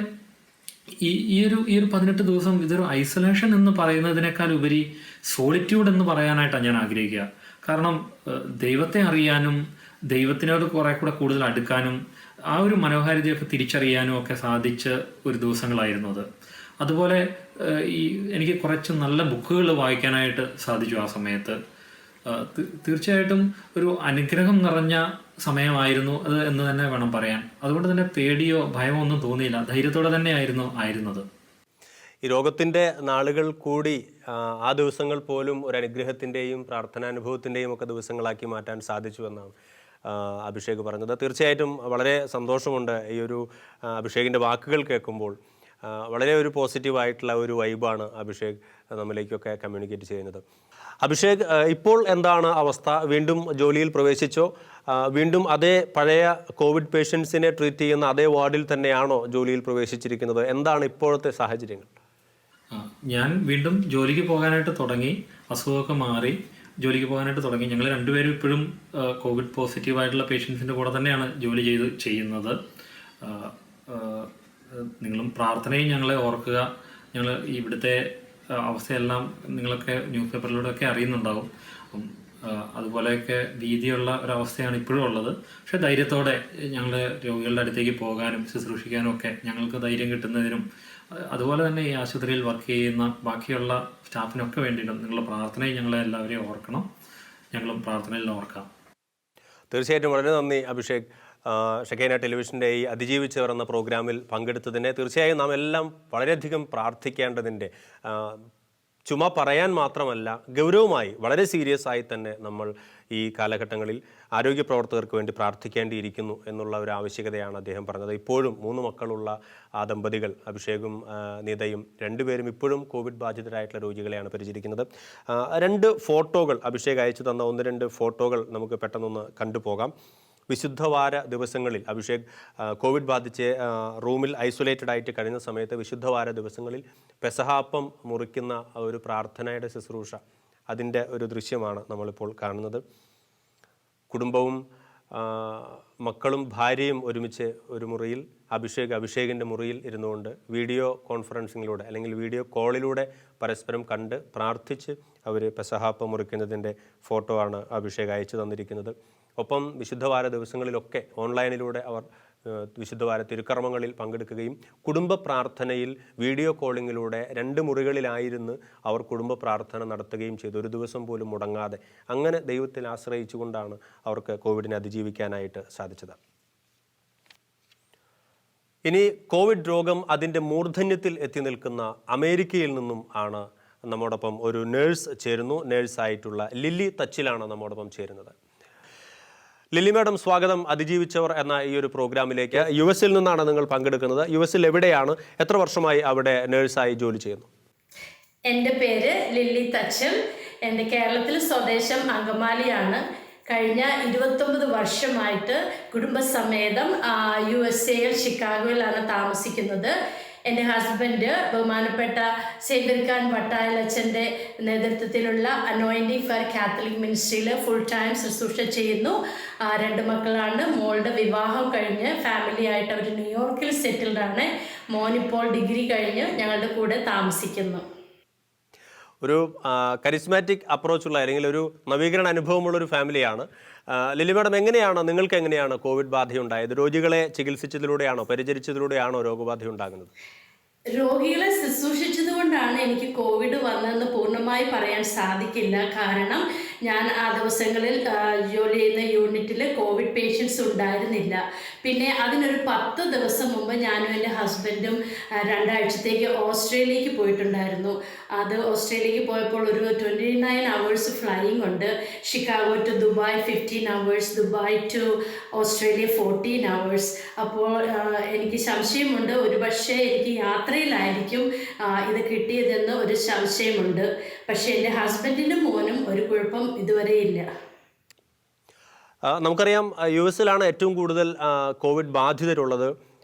ഈ ഒരു 18 ദിവസം ഇതൊരു ഐസൊലേഷൻ എന്ന് പറയുന്നതിനേക്കാൾ ഉപരി സോളിറ്റ്യൂഡ് എന്ന് പറയാനായിട്ടാണ് ഞാൻ ആഗ്രഹിക്കുക. കാരണം ദൈവത്തെ അറിയാനും ദൈവത്തിനോട് കുറെ കൂടെ കൂടുതൽ അടുക്കാനും ആ ഒരു മനോഹാരിതയൊക്കെ തിരിച്ചറിയാനും ഒക്കെ സാധിച്ച ഒരു ദിവസങ്ങളായിരുന്നു അത്. അതുപോലെ എനിക്ക് കുറച്ച് നല്ല ബുക്കുകൾ വായിക്കാനായിട്ട് സാധിച്ചു ആ സമയത്ത്. തീർച്ചയായിട്ടും ഒരു അനുഗ്രഹം നിറഞ്ഞ സമയമായിരുന്നു അത് എന്ന് തന്നെ വേണം പറയാൻ. അതുകൊണ്ട് തന്നെ പേടിയോ ഭയമോ ഒന്നും തോന്നിയില്ല, ധൈര്യത്തോടെ തന്നെ ആയിരുന്നത്. ഈ രോഗത്തിൻ്റെ നാളുകൾ കൂടി ആ ദിവസങ്ങൾ പോലും ഒരു അനുഗ്രഹത്തിൻ്റെയും പ്രാർത്ഥനാനുഭവത്തിൻ്റെയും ഒക്കെ ദിവസങ്ങളാക്കി മാറ്റാൻ സാധിച്ചു എന്നാണ് അഭിഷേക് പറഞ്ഞത്. തീർച്ചയായിട്ടും വളരെ സന്തോഷമുണ്ട് ഈ ഒരു അഭിഷേകിൻ്റെ വാക്കുകൾ കേൾക്കുമ്പോൾ. വളരെ ഒരു പോസിറ്റീവായിട്ടുള്ള ഒരു വൈബാണ് അഭിഷേക് നമ്മിലേക്കൊക്കെ കമ്മ്യൂണിക്കേറ്റ് ചെയ്യുന്നത്. അഭിഷേക്, ഇപ്പോൾ എന്താണ് അവസ്ഥ? വീണ്ടും ജോലിയിൽ പ്രവേശിച്ചോ? വീണ്ടും അതേ പഴയ കോവിഡ് പേഷ്യൻസിനെ ട്രീറ്റ് ചെയ്യുന്ന അതേ വാർഡിൽ തന്നെയാണോ ജോലിയിൽ പ്രവേശിച്ചിരിക്കുന്നത്? എന്താണ് ഇപ്പോഴത്തെ സാഹചര്യങ്ങൾ? ഞാൻ വീണ്ടും ജോലിക്ക് പോകാനായിട്ട് തുടങ്ങി. അസുഖമൊക്കെ മാറി ജോലിക്ക് പോകാനായിട്ട് തുടങ്ങി. ഞങ്ങൾ രണ്ടുപേരും ഇപ്പോഴും കോവിഡ് പോസിറ്റീവായിട്ടുള്ള പേഷ്യൻസിൻ്റെ കൂടെ തന്നെയാണ് ജോലി ചെയ്യുന്നത്. നിങ്ങളും പ്രാർത്ഥനയും ഞങ്ങളെ ഓർക്കുക. ഞങ്ങൾ ഇവിടുത്തെ അവസ്ഥയെല്ലാം നിങ്ങളൊക്കെ ന്യൂസ് പേപ്പറിലൂടെയൊക്കെ അറിയുന്നുണ്ടാവും. അപ്പം അതുപോലെയൊക്കെ ഭീതിയുള്ള ഒരവസ്ഥയാണ് ഇപ്പോഴും ഉള്ളത്. പക്ഷേ ധൈര്യത്തോടെ ഞങ്ങൾ രോഗികളുടെ അടുത്തേക്ക് പോകാനും ശുശ്രൂഷിക്കാനും ഒക്കെ ഞങ്ങൾക്ക് ധൈര്യം കിട്ടുന്നതിനും അതുപോലെ തന്നെ ഈ ആശുപത്രിയിൽ വർക്ക് ചെയ്യുന്ന ബാക്കിയുള്ള സ്റ്റാഫിനൊക്കെ വേണ്ടിയിട്ടും നിങ്ങളുടെ പ്രാർത്ഥനയും ഞങ്ങളെ എല്ലാവരെയും ഓർക്കണം. ഞങ്ങളും പ്രാർത്ഥനയിൽ ഓർക്കാം. തീർച്ചയായിട്ടും വളരെ നന്ദി അഭിഷേക്. ഷെക്കൈന ടെലിവിഷൻ്റെ ഈ അതിജീവിച്ചവർ എന്ന പ്രോഗ്രാമിൽ പങ്കെടുത്തതിനെ തീർച്ചയായും നാം എല്ലാം വളരെയധികം പ്രാർത്ഥിക്കേണ്ടതിൻ്റെ, ചുമ പറയാൻ മാത്രമല്ല ഗൗരവമായി വളരെ സീരിയസ് ആയി തന്നെ നമ്മൾ ഈ കാലഘട്ടങ്ങളിൽ ആരോഗ്യ പ്രവർത്തകർക്ക് വേണ്ടി പ്രാർത്ഥിക്കേണ്ടിയിരിക്കുന്നു എന്നുള്ള ഒരു ആവശ്യകതയാണ് അദ്ദേഹം പറഞ്ഞത്. ഇപ്പോഴും 3 മക്കളുള്ള ആ ദമ്പതികൾ അഭിഷേകും നീതയും രണ്ടുപേരും ഇപ്പോഴും കോവിഡ് ബാധിതരായിട്ടുള്ള രോഗികളെയാണ് പരിചരിക്കുന്നത്. 2 ഫോട്ടോകൾ അഭിഷേക് അയച്ചു തന്ന 1-2 ഫോട്ടോകൾ നമുക്ക് പെട്ടെന്നൊന്ന് കണ്ടുപോകാം. വിശുദ്ധവാര ദിവസങ്ങളിൽ അഭിഷേക് കോവിഡ് ബാധിച്ച് റൂമിൽ ഐസൊലേറ്റഡ് ആയിട്ട് കഴിഞ്ഞ സമയത്ത് വിശുദ്ധവാര ദിവസങ്ങളിൽ പെസഹാപ്പം മുറിക്കുന്ന ഒരു പ്രാർത്ഥനയുടെ ശുശ്രൂഷ, അതിൻ്റെ ഒരു ദൃശ്യമാണ് നമ്മളിപ്പോൾ കാണുന്നത്. കുടുംബവും മക്കളും ഭാര്യയും ഒരുമിച്ച് ഒരു മുറിയിൽ, അഭിഷേകിൻ്റെ മുറിയിൽ ഇരുന്നുകൊണ്ട് വീഡിയോ കോൺഫറൻസിങ്ങിലൂടെ അല്ലെങ്കിൽ വീഡിയോ കോളിലൂടെ പരസ്പരം കണ്ട് പ്രാർത്ഥിച്ച് അവർ പെസഹാപ്പം മുറിക്കുന്നതിൻ്റെ ഫോട്ടോ ആണ് അഭിഷേക് അയച്ചു തന്നിരിക്കുന്നത്. ഒപ്പം വിശുദ്ധവാര ദിവസങ്ങളിലൊക്കെ ഓൺലൈനിലൂടെ അവർ വിശുദ്ധവാര തിരുക്കർമ്മങ്ങളിൽ പങ്കെടുക്കുകയും കുടുംബ പ്രാർത്ഥനയിൽ വീഡിയോ കോളിങ്ങിലൂടെ 2 മുറികളിലായിരുന്ന് അവർ കുടുംബ പ്രാർത്ഥന നടത്തുകയും ചെയ്തു, ഒരു ദിവസം പോലും മുടങ്ങാതെ. അങ്ങനെ ദൈവത്തിൽ ആശ്രയിച്ചുകൊണ്ടാണ് അവർക്ക് കോവിഡിനെ അതിജീവിക്കാനായിട്ട് സാധിച്ചത്. ഇനി കോവിഡ് രോഗം അതിൻ്റെ മൂർധന്യത്തിൽ എത്തി നിൽക്കുന്ന അമേരിക്കയിൽ നിന്നും ആണ് നമ്മോടൊപ്പം ഒരു നേഴ്സ് ചേരുന്നു. നേഴ്സായിട്ടുള്ള ലില്ലി തച്ചിലാണ് നമ്മോടൊപ്പം ചേരുന്നത്. ലില്ലി മാഡം, സ്വാഗതം അതിജീവിച്ചവർ എന്ന ഈ ഒരു പ്രോഗ്രാമിലേക്ക്. US-ൽ നിന്നാണ് നിങ്ങൾ പങ്കെടുക്കുന്നത്. US-ൽ എവിടെയാണ്, എത്ര വർഷമായി അവിടെ നേഴ്സായി ജോലി ചെയ്യുന്നു? എൻ്റെ പേര് ലില്ലി തച്ചൽ. എൻ്റെ കേരളത്തിൽ സ്വദേശം അങ്കമാലിയാണ്. കഴിഞ്ഞ 29 വർഷമായിട്ട് കുടുംബസമേതം USA-യിൽ ഷിക്കാഗോയിലാണ് താമസിക്കുന്നത്. എൻ്റെ ഹസ്ബൻഡ് ബഹുമാനപ്പെട്ട സേവ്യർ വട്ടായലച്ചൻ്റെ നേതൃത്വത്തിലുള്ള അനോയിൻറ്റിംഗ് ഫോർ കാത്തലിക് മിനിസ്ട്രിയിൽ ഫുൾ ടൈം ശുശ്രൂഷ ചെയ്യുന്നു. 2 മക്കളാണ്. മോളുടെ വിവാഹം കഴിഞ്ഞ് ഫാമിലി ആയിട്ട് അവർ ന്യൂയോർക്കിൽ സെറ്റിൽഡാണ്. മോനിപ്പോൾ ഡിഗ്രി കഴിഞ്ഞ് ഞങ്ങളുടെ കൂടെ താമസിക്കുന്നു. ഒരു കരിസ്മാറ്റിക് അപ്രോച്ചുള്ള അല്ലെങ്കിൽ ഒരു നവീകരണ അനുഭവമുള്ളൊരു ഫാമിലിയാണ്. ലില്ലി മാഡം, നിങ്ങൾക്ക് എങ്ങനെയാണ് കോവിഡ് ബാധയുണ്ടായത്? രോഗികളെ ചികിത്സിച്ചതിലൂടെയാണോ, പരിചരിച്ചതിലൂടെയാണോ രോഗബാധ ഉണ്ടാകുന്നത്? രോഗികളെ ശുശ്രൂഷിച്ചത് കൊണ്ടാണ് എനിക്ക് കോവിഡ് വന്നതെന്ന് പൂർണ്ണമായി പറയാൻ സാധിക്കില്ല. കാരണം ഞാൻ ആ ദിവസങ്ങളിൽ ജോലി ചെയ്യുന്ന യൂണിറ്റിൽ കോവിഡ് പേഷ്യൻസ് ഉണ്ടായിരുന്നില്ല. പിന്നെ അതിനൊരു 10 ദിവസം മുമ്പ് ഞാനും എൻ്റെ ഹസ്ബൻഡും 2 ആഴ്ചത്തേക്ക് ഓസ്ട്രേലിയക്ക് പോയിട്ടുണ്ടായിരുന്നു. അത് ഓസ്ട്രേലിയക്ക് പോയപ്പോൾ ഒരു 29 hours ഫ്ലൈയിങ് ഉണ്ട്. Chicago to Dubai 15 hours, Dubai to Australia 14 hours. അപ്പോൾ എനിക്ക് സംശയമുണ്ട്, ഒരുപക്ഷെ എനിക്ക് യാത്രയിലായിരിക്കും ഇത് കിട്ടിയതെന്ന് ഒരു സംശയമുണ്ട്. പക്ഷേ എൻ്റെ ഹസ്ബൻഡിനും മോനും ഒരു കുഴപ്പം ഇതുവരെ ഇല്ല. നമുക്കറിയാം, US-ലാണ് ഏറ്റവും കൂടുതൽ കോവിഡ് ബാധിതരുള്ളത്.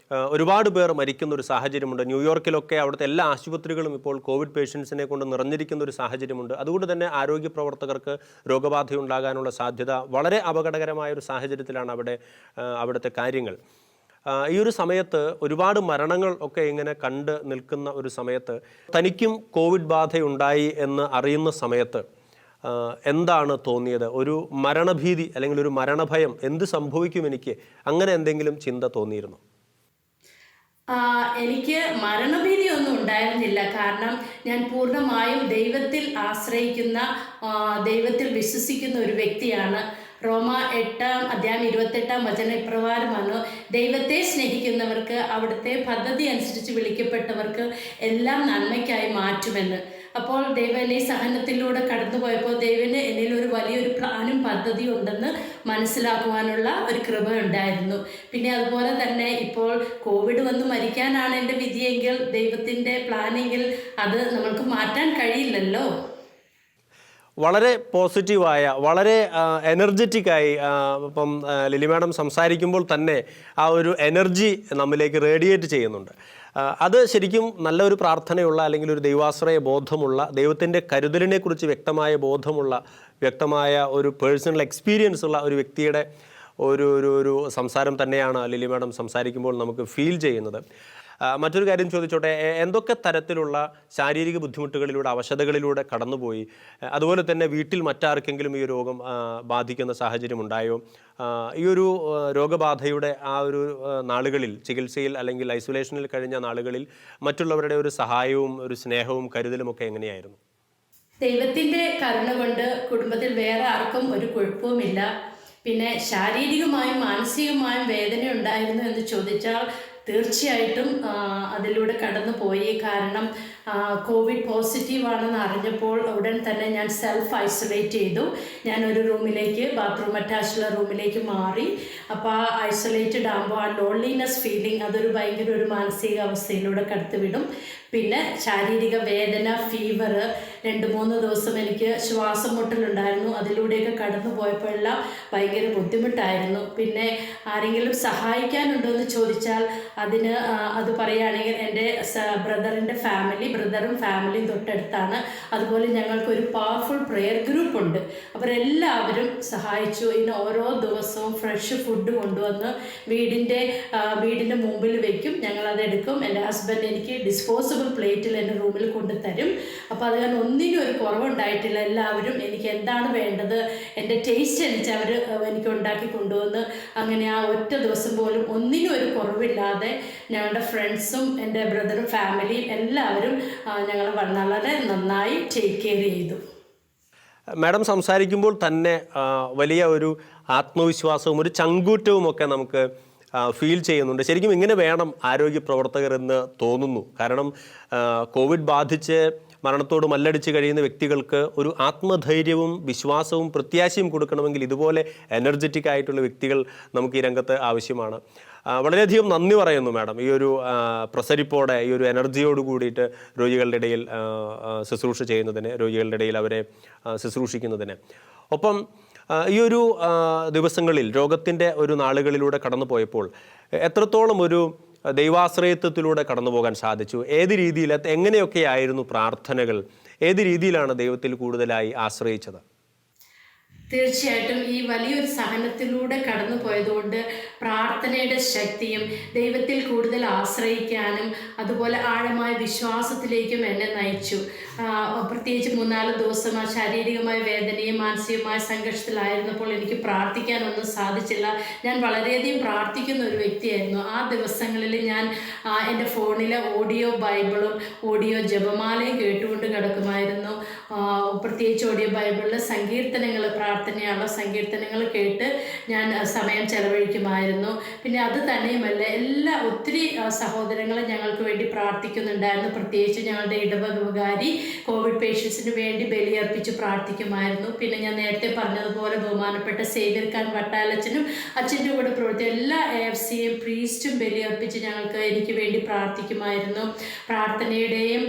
ഒരുപാട് പേർ മരിക്കുന്ന ഒരു സാഹചര്യമുണ്ട്. ന്യൂയോർക്കിലൊക്കെ അവിടുത്തെ എല്ലാ ആശുപത്രികളും ഇപ്പോൾ കോവിഡ് പേഷ്യൻസിനെ കൊണ്ട് നിറഞ്ഞിരിക്കുന്ന ഒരു സാഹചര്യമുണ്ട്. അതുകൊണ്ട് തന്നെ ആരോഗ്യ പ്രവർത്തകർക്ക് രോഗബാധയുണ്ടാകാനുള്ള സാധ്യത വളരെ അപകടകരമായ ഒരു സാഹചര്യത്തിലാണ് അവിടുത്തെ കാര്യങ്ങൾ. ഈ ഒരു സമയത്ത് ഒരുപാട് മരണങ്ങൾ ഒക്കെ ഇങ്ങനെ കണ്ട് നിൽക്കുന്ന ഒരു സമയത്ത് തനിക്കും കോവിഡ് ബാധയുണ്ടായി എന്ന് അറിയുന്ന സമയത്ത് എന്താണ് തോന്നിയത്? ഒരു മരണഭീതി അല്ലെങ്കിൽ ഒരു മരണഭയം, എന്ത് സംഭവിക്കും എനിക്ക്, അങ്ങനെ എന്തെങ്കിലും ചിന്ത തോന്നിയിരുന്നു? എനിക്ക് മരണഭീതി ഒന്നും ഉണ്ടായിരുന്നില്ല. കാരണം ഞാൻ പൂർണ്ണമായും ദൈവത്തിൽ ആശ്രയിക്കുന്ന, ദൈവത്തിൽ വിശ്വസിക്കുന്ന ഒരു വ്യക്തിയാണ്. റോമ 8:28 ഇപ്രകാരമാണ്: ദൈവത്തെ സ്നേഹിക്കുന്നവർക്ക് അവിടുത്തെ പദ്ധതി അനുസരിച്ച് വിളിക്കപ്പെട്ടവർക്ക് എല്ലാം നന്മയ്ക്കായി മാറ്റുമെന്ന്. അപ്പോൾ ദൈവം എന്നെ സഹനത്തിലൂടെ കടന്നു പോയപ്പോൾ ദൈവന് എന്നിൽ ഒരു വലിയൊരു പ്ലാനും പദ്ധതി ഉണ്ടെന്ന് മനസ്സിലാക്കുവാനുള്ള ഒരു കൃപ ഉണ്ടായിരുന്നു. പിന്നെ അതുപോലെ തന്നെ ഇപ്പോൾ കോവിഡ് വന്ന് മരിക്കാനാണ് എൻ്റെ വിധിയെങ്കിൽ, ദൈവത്തിൻ്റെ പ്ലാനെങ്കിൽ അത് നമ്മൾക്ക് മാറ്റാൻ കഴിയില്ലല്ലോ. വളരെ പോസിറ്റീവായ, വളരെ എനർജറ്റിക്കായി ഇപ്പം ലില്ലി മാഡം സംസാരിക്കുമ്പോൾ തന്നെ ആ ഒരു എനർജി നമ്മിലേക്ക് റേഡിയേറ്റ് ചെയ്യുന്നുണ്ട്. അത് ശരിക്കും നല്ലൊരു പ്രാർത്ഥനയുള്ള അല്ലെങ്കിൽ ഒരു ദൈവാശ്രയ ബോധമുള്ള, ദൈവത്തിൻ്റെ കരുതലിനെക്കുറിച്ച് വ്യക്തമായ ബോധമുള്ള, വ്യക്തമായ ഒരു പേഴ്സണൽ എക്സ്പീരിയൻസ് ഉള്ള ഒരു വ്യക്തിയുടെ ഒരു സംസാരം തന്നെയാണ് ലില്ലി മാഡം സംസാരിക്കുമ്പോൾ നമുക്ക് ഫീൽ ചെയ്യുന്നത്. മറ്റൊരു കാര്യം ചോദിച്ചോട്ടെ, എന്തൊക്കെ തരത്തിലുള്ള ശാരീരിക ബുദ്ധിമുട്ടുകളിലൂടെ, അവശതകളിലൂടെ കടന്നുപോയി? അതുപോലെ തന്നെ വീട്ടിൽ മറ്റാർക്കെങ്കിലും ഈ രോഗം ബാധിക്കുന്ന സാഹചര്യം ഉണ്ടായോ? ഈ ഒരു രോഗബാധയുടെ ആ ഒരു നാളുകളിൽ, ചികിത്സയിൽ അല്ലെങ്കിൽ ഐസൊലേഷനിൽ കഴിഞ്ഞ നാളുകളിൽ മറ്റുള്ളവരുടെ ഒരു സഹായവും ഒരു സ്നേഹവും കരുതലും ഒക്കെ എങ്ങനെയായിരുന്നു? ദൈവത്തിൻ്റെ കരുണ കൊണ്ട് കുടുംബത്തിൽ വേറെ ആർക്കും ഒരു കുഴപ്പവുമില്ല. പിന്നെ ശാരീരികമായും മാനസികമായും വേദന ഉണ്ടായിരുന്നു എന്ന് ചോദിച്ചാൽ തീർച്ചയായിട്ടും അതിലൂടെ കടന്നു പോയി. കാരണം കോവിഡ് പോസിറ്റീവാണെന്ന് അറിഞ്ഞപ്പോൾ ഉടൻ തന്നെ ഞാൻ സെൽഫ് ഐസൊലേറ്റ് ചെയ്തു. ഞാനൊരു റൂമിലേക്ക്, ബാത്റൂം അറ്റാച്ചുള്ള റൂമിലേക്ക് മാറി. അപ്പോൾ ആ ഐസൊലേറ്റഡ് ആകുമ്പോൾ ആ ലോൺലിനെസ് ഫീലിംഗ് അതൊരു ഭയങ്കര ഒരു മാനസിക അവസ്ഥയിലൂടെ കടത്തിവിടും. പിന്നെ ശാരീരിക വേദന, ഫീവർ, 2-3 ദിവസം എനിക്ക് ശ്വാസം മുട്ടലുണ്ടായിരുന്നു. അതിലൂടെയൊക്കെ കടന്നു പോയപ്പോഴെല്ലാം ഭയങ്കര ബുദ്ധിമുട്ടായിരുന്നു. പിന്നെ ആരെങ്കിലും സഹായിക്കാനുണ്ടോ എന്ന് ചോദിച്ചാൽ അത് പറയുകയാണെങ്കിൽ എൻ്റെ ബ്രദറും ഫാമിലിയും തൊട്ടടുത്താണ്. അതുപോലെ ഞങ്ങൾക്കൊരു പവർഫുൾ പ്രെയർ ഗ്രൂപ്പ് ഉണ്ട്. അവരെല്ലാവരും സഹായിച്ചു. ഇന്ന് ഓരോ ദിവസവും ഫ്രഷ് ഫുഡ് കൊണ്ടുവന്ന് വീടിൻ്റെ മുമ്പിൽ വയ്ക്കും. ഞങ്ങളതെടുക്കും. എൻ്റെ ഹസ്ബൻഡ് എനിക്ക് ഡിസ്പോസിബിൾ പ്ലേറ്റിൽ എൻ്റെ റൂമിൽ കൊണ്ടുതരും. അപ്പോൾ അത് കാരണം ഒന്നിനും ഒരു കുറവുണ്ടായിട്ടില്ല. എല്ലാവരും എനിക്ക് എന്താണ് വേണ്ടത്, എൻ്റെ ടേസ്റ്റ് അനുസരിച്ച് അവർ എനിക്ക് ഉണ്ടാക്കി കൊണ്ടുവന്ന് അങ്ങനെ ആ ഒറ്റ ദിവസം പോലും ഒന്നിനും ഒരു കുറവില്ലാതെ ഞങ്ങളുടെ ഫ്രണ്ട്സും എൻ്റെ ബ്രദറും ഫാമിലിയും എല്ലാവരും ഞങ്ങളെ വളരെ നന്നായി ടേക്ക് കെയർ ചെയ്തു. മാഡം സംസാരിക്കുമ്പോൾ തന്നെ വലിയ ഒരു ആത്മവിശ്വാസവും ഒരു ചങ്കൂറ്റവും ഒക്കെ നമുക്ക് ഫീൽ ചെയ്യുന്നുണ്ട്. ശരിക്കും ഇങ്ങനെ വേണം ആരോഗ്യ പ്രവർത്തകർ എന്ന് തോന്നുന്നു. കാരണം കോവിഡ് ബാധിച്ച് മരണത്തോട് മല്ലടിച്ച് കഴിയുന്ന വ്യക്തികൾക്ക് ഒരു ആത്മധൈര്യവും വിശ്വാസവും പ്രത്യാശയും കൊടുക്കണമെങ്കിൽ ഇതുപോലെ എനർജറ്റിക് ആയിട്ടുള്ള വ്യക്തികൾ നമുക്ക് ഈ രംഗത്ത് ആവശ്യമാണ്. വളരെയധികം നന്ദി പറയുന്നു മാഡം, ഈ ഒരു പ്രസരിപ്പോടെ, ഈ ഒരു എനർജിയോട് കൂടിയിട്ട് രോഗികളുടെ ഇടയിൽ ശുശ്രൂഷ ചെയ്യുന്നതിന്, രോഗികളുടെ ഇടയിൽ അവരെ ശുശ്രൂഷിക്കുന്നതിന്. ഒപ്പം ഈ ഒരു ദിവസങ്ങളിൽ രോഗത്തിൻ്റെ ഒരു നാളുകളിലൂടെ കടന്നു പോയപ്പോൾ എത്രത്തോളം ഒരു ദൈവാശ്രയത്വത്തിലൂടെ കടന്നു പോകാൻ സാധിച്ചു? ഏത് രീതിയിൽ, എങ്ങനെയൊക്കെയായിരുന്നു പ്രാർത്ഥനകൾ? ഏത് രീതിയിലാണ് ദൈവത്തിൽ കൂടുതലായി ആശ്രയിച്ചത്? തീർച്ചയായിട്ടും ഈ വലിയൊരു സഹനത്തിലൂടെ കടന്നു പോയതുകൊണ്ട് പ്രാർത്ഥനയുടെ ശക്തിയും ദൈവത്തിൽ കൂടുതൽ ആശ്രയിക്കാനും അതുപോലെ ആഴമായ വിശ്വാസത്തിലേക്കും എന്നെ നയിച്ചു. പ്രത്യേകിച്ച് 3-4 ദിവസം ആ ശാരീരികമായ വേദനയും മാനസികമായ സംഘർഷത്തിലായിരുന്നപ്പോൾ എനിക്ക് പ്രാർത്ഥിക്കാനൊന്നും സാധിച്ചില്ല. ഞാൻ വളരെയധികം പ്രാർത്ഥിക്കുന്ന ഒരു വ്യക്തിയായിരുന്നു. ആ ദിവസങ്ങളിൽ ഞാൻ എൻ്റെ ഫോണിലെ ഓഡിയോ ബൈബിളും ഓഡിയോ ജപമാലയും കേട്ടുകൊണ്ട് കിടക്കുമായിരുന്നു. പ്രത്യേകിച്ച് ഓഡിയോ ബൈബിളിലെ സങ്കീർത്തനങ്ങൾ, പ്രാർത്ഥനയുള്ള സങ്കീർത്തനങ്ങൾ കേട്ട് ഞാൻ സമയം ചെലവഴിക്കുമായിരുന്നു. പിന്നെ അത് തന്നെയുമല്ല, ഒത്തിരി സഹോദരങ്ങൾ ഞങ്ങൾക്ക് വേണ്ടി പ്രാർത്ഥിക്കുന്നുണ്ടായിരുന്നു. പ്രത്യേകിച്ച് ഞങ്ങളുടെ ഇടവക വികാരി കോവിഡ് പേഷ്യൻസിന് വേണ്ടി ബലിയർപ്പിച്ച് പ്രാർത്ഥിക്കുമായിരുന്നു. പിന്നെ ഞാൻ നേരത്തെ പറഞ്ഞതുപോലെ ബഹുമാനപ്പെട്ട സേവ്യർ ഖാൻ വട്ടാലച്ചനും അച്ഛൻ്റെ കൂടെ പ്രവർത്തിച്ച എല്ലാ AFCയും പ്രീസ്റ്റും ബലിയർപ്പിച്ച് എനിക്ക് വേണ്ടി പ്രാർത്ഥിക്കുമായിരുന്നു. പ്രാർത്ഥനയുടെയും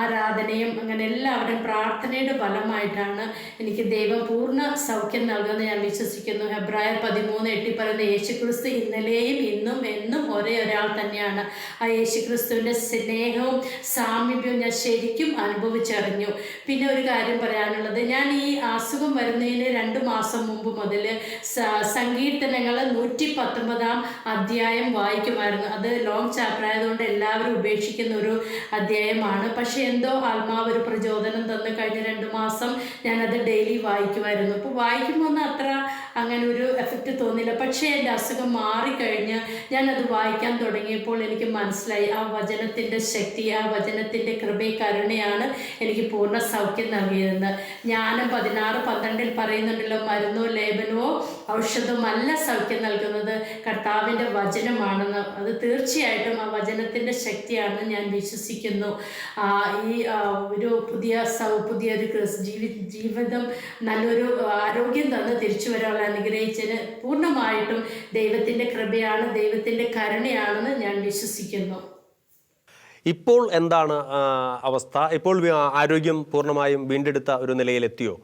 ആരാധനയും അങ്ങനെ എല്ലാവരും പ്രാർത്ഥനയുടെ ഫലമായിട്ടാണ് എനിക്ക് ദൈവം പൂർണ്ണ സൗഖ്യം നൽകുമെന്ന് ഞാൻ വിശ്വസിക്കുന്നു. ഹെബ്രായർ 13:8 പറയുന്ന യേശുക്രിസ്തു ഇന്നലെയും ഇന്നും എന്നും ഒരേ ഒരാൾ തന്നെയാണ്. ആ യേശുക്രിസ്തുവിൻ്റെ സ്നേഹവും സാമീപ്യവും ഞാൻ ശരിക്കും അനുഭവിച്ചറിഞ്ഞു. പിന്നെ ഒരു കാര്യം പറയാനുള്ളത്, ഞാൻ ഈ അസുഖം വരുന്നതിന് 2 മാസം മുമ്പ് മുതൽ സങ്കീർത്തനങ്ങൾ 119 അധ്യായം വായിക്കുമായിരുന്നു. അത് ലോങ് ചാപ്റ്റർ ആയതുകൊണ്ട് എല്ലാവരും ഉപേക്ഷിക്കുന്ന ഒരു അധ്യായമാണ്. പക്ഷേ എന്തോ ആത്മാവ് ഒരു പ്രചോദനം തന്നു. കഴിഞ്ഞ 2 മാസം ഞാനത് ഡെയിലി വായിക്കുമായിരുന്നു. അപ്പോൾ വായിക്കുമ്പോൾ ഒന്നും അത്ര അങ്ങനെ ഒരു എഫക്റ്റ് തോന്നില്ല. പക്ഷേ എൻ്റെ അസുഖം മാറിക്കഴിഞ്ഞ് ഞാനത് വായിക്കാൻ തുടങ്ങിയപ്പോൾ എനിക്ക് മനസ്സിലായി ആ വചനത്തിൻ്റെ ശക്തി, ആ വചനത്തിൻ്റെ കരുണയാണ് എനിക്ക് പൂർണ്ണ സൗഖ്യം നൽകിയതെന്ന്. ജ്ഞാനം 16:12 പറയുന്നുണ്ടല്ലോ, മരുന്നോ ലേപനമോ ഔഷധമല്ല സൗഖ്യം നൽകുന്നത്, കർത്താവിൻ്റെ വചനമാണെന്ന്. അത് തീർച്ചയായിട്ടും ആ വചനത്തിൻ്റെ ശക്തിയാണെന്ന് ഞാൻ വിശ്വസിക്കുന്നു. ഈ ഒരു പുതിയൊരു ജീവിതം, നല്ലൊരു ആരോഗ്യം തന്ന് തിരിച്ചു വരാനുള്ള അനുഗ്രഹിച്ചതിന് പൂർണ്ണമായിട്ടും ദൈവത്തിൻ്റെ കൃപയാണ്, ദൈവത്തിൻ്റെ കരുണയാണെന്ന് ഞാൻ വിശ്വസിക്കുന്നു. ഇപ്പോൾ എന്താണ് അവസ്ഥ? ഇപ്പോൾ ആരോഗ്യം പൂർണ്ണമായും വീണ്ടെടുത്ത ഒരു നിലയിലെത്തിയോ?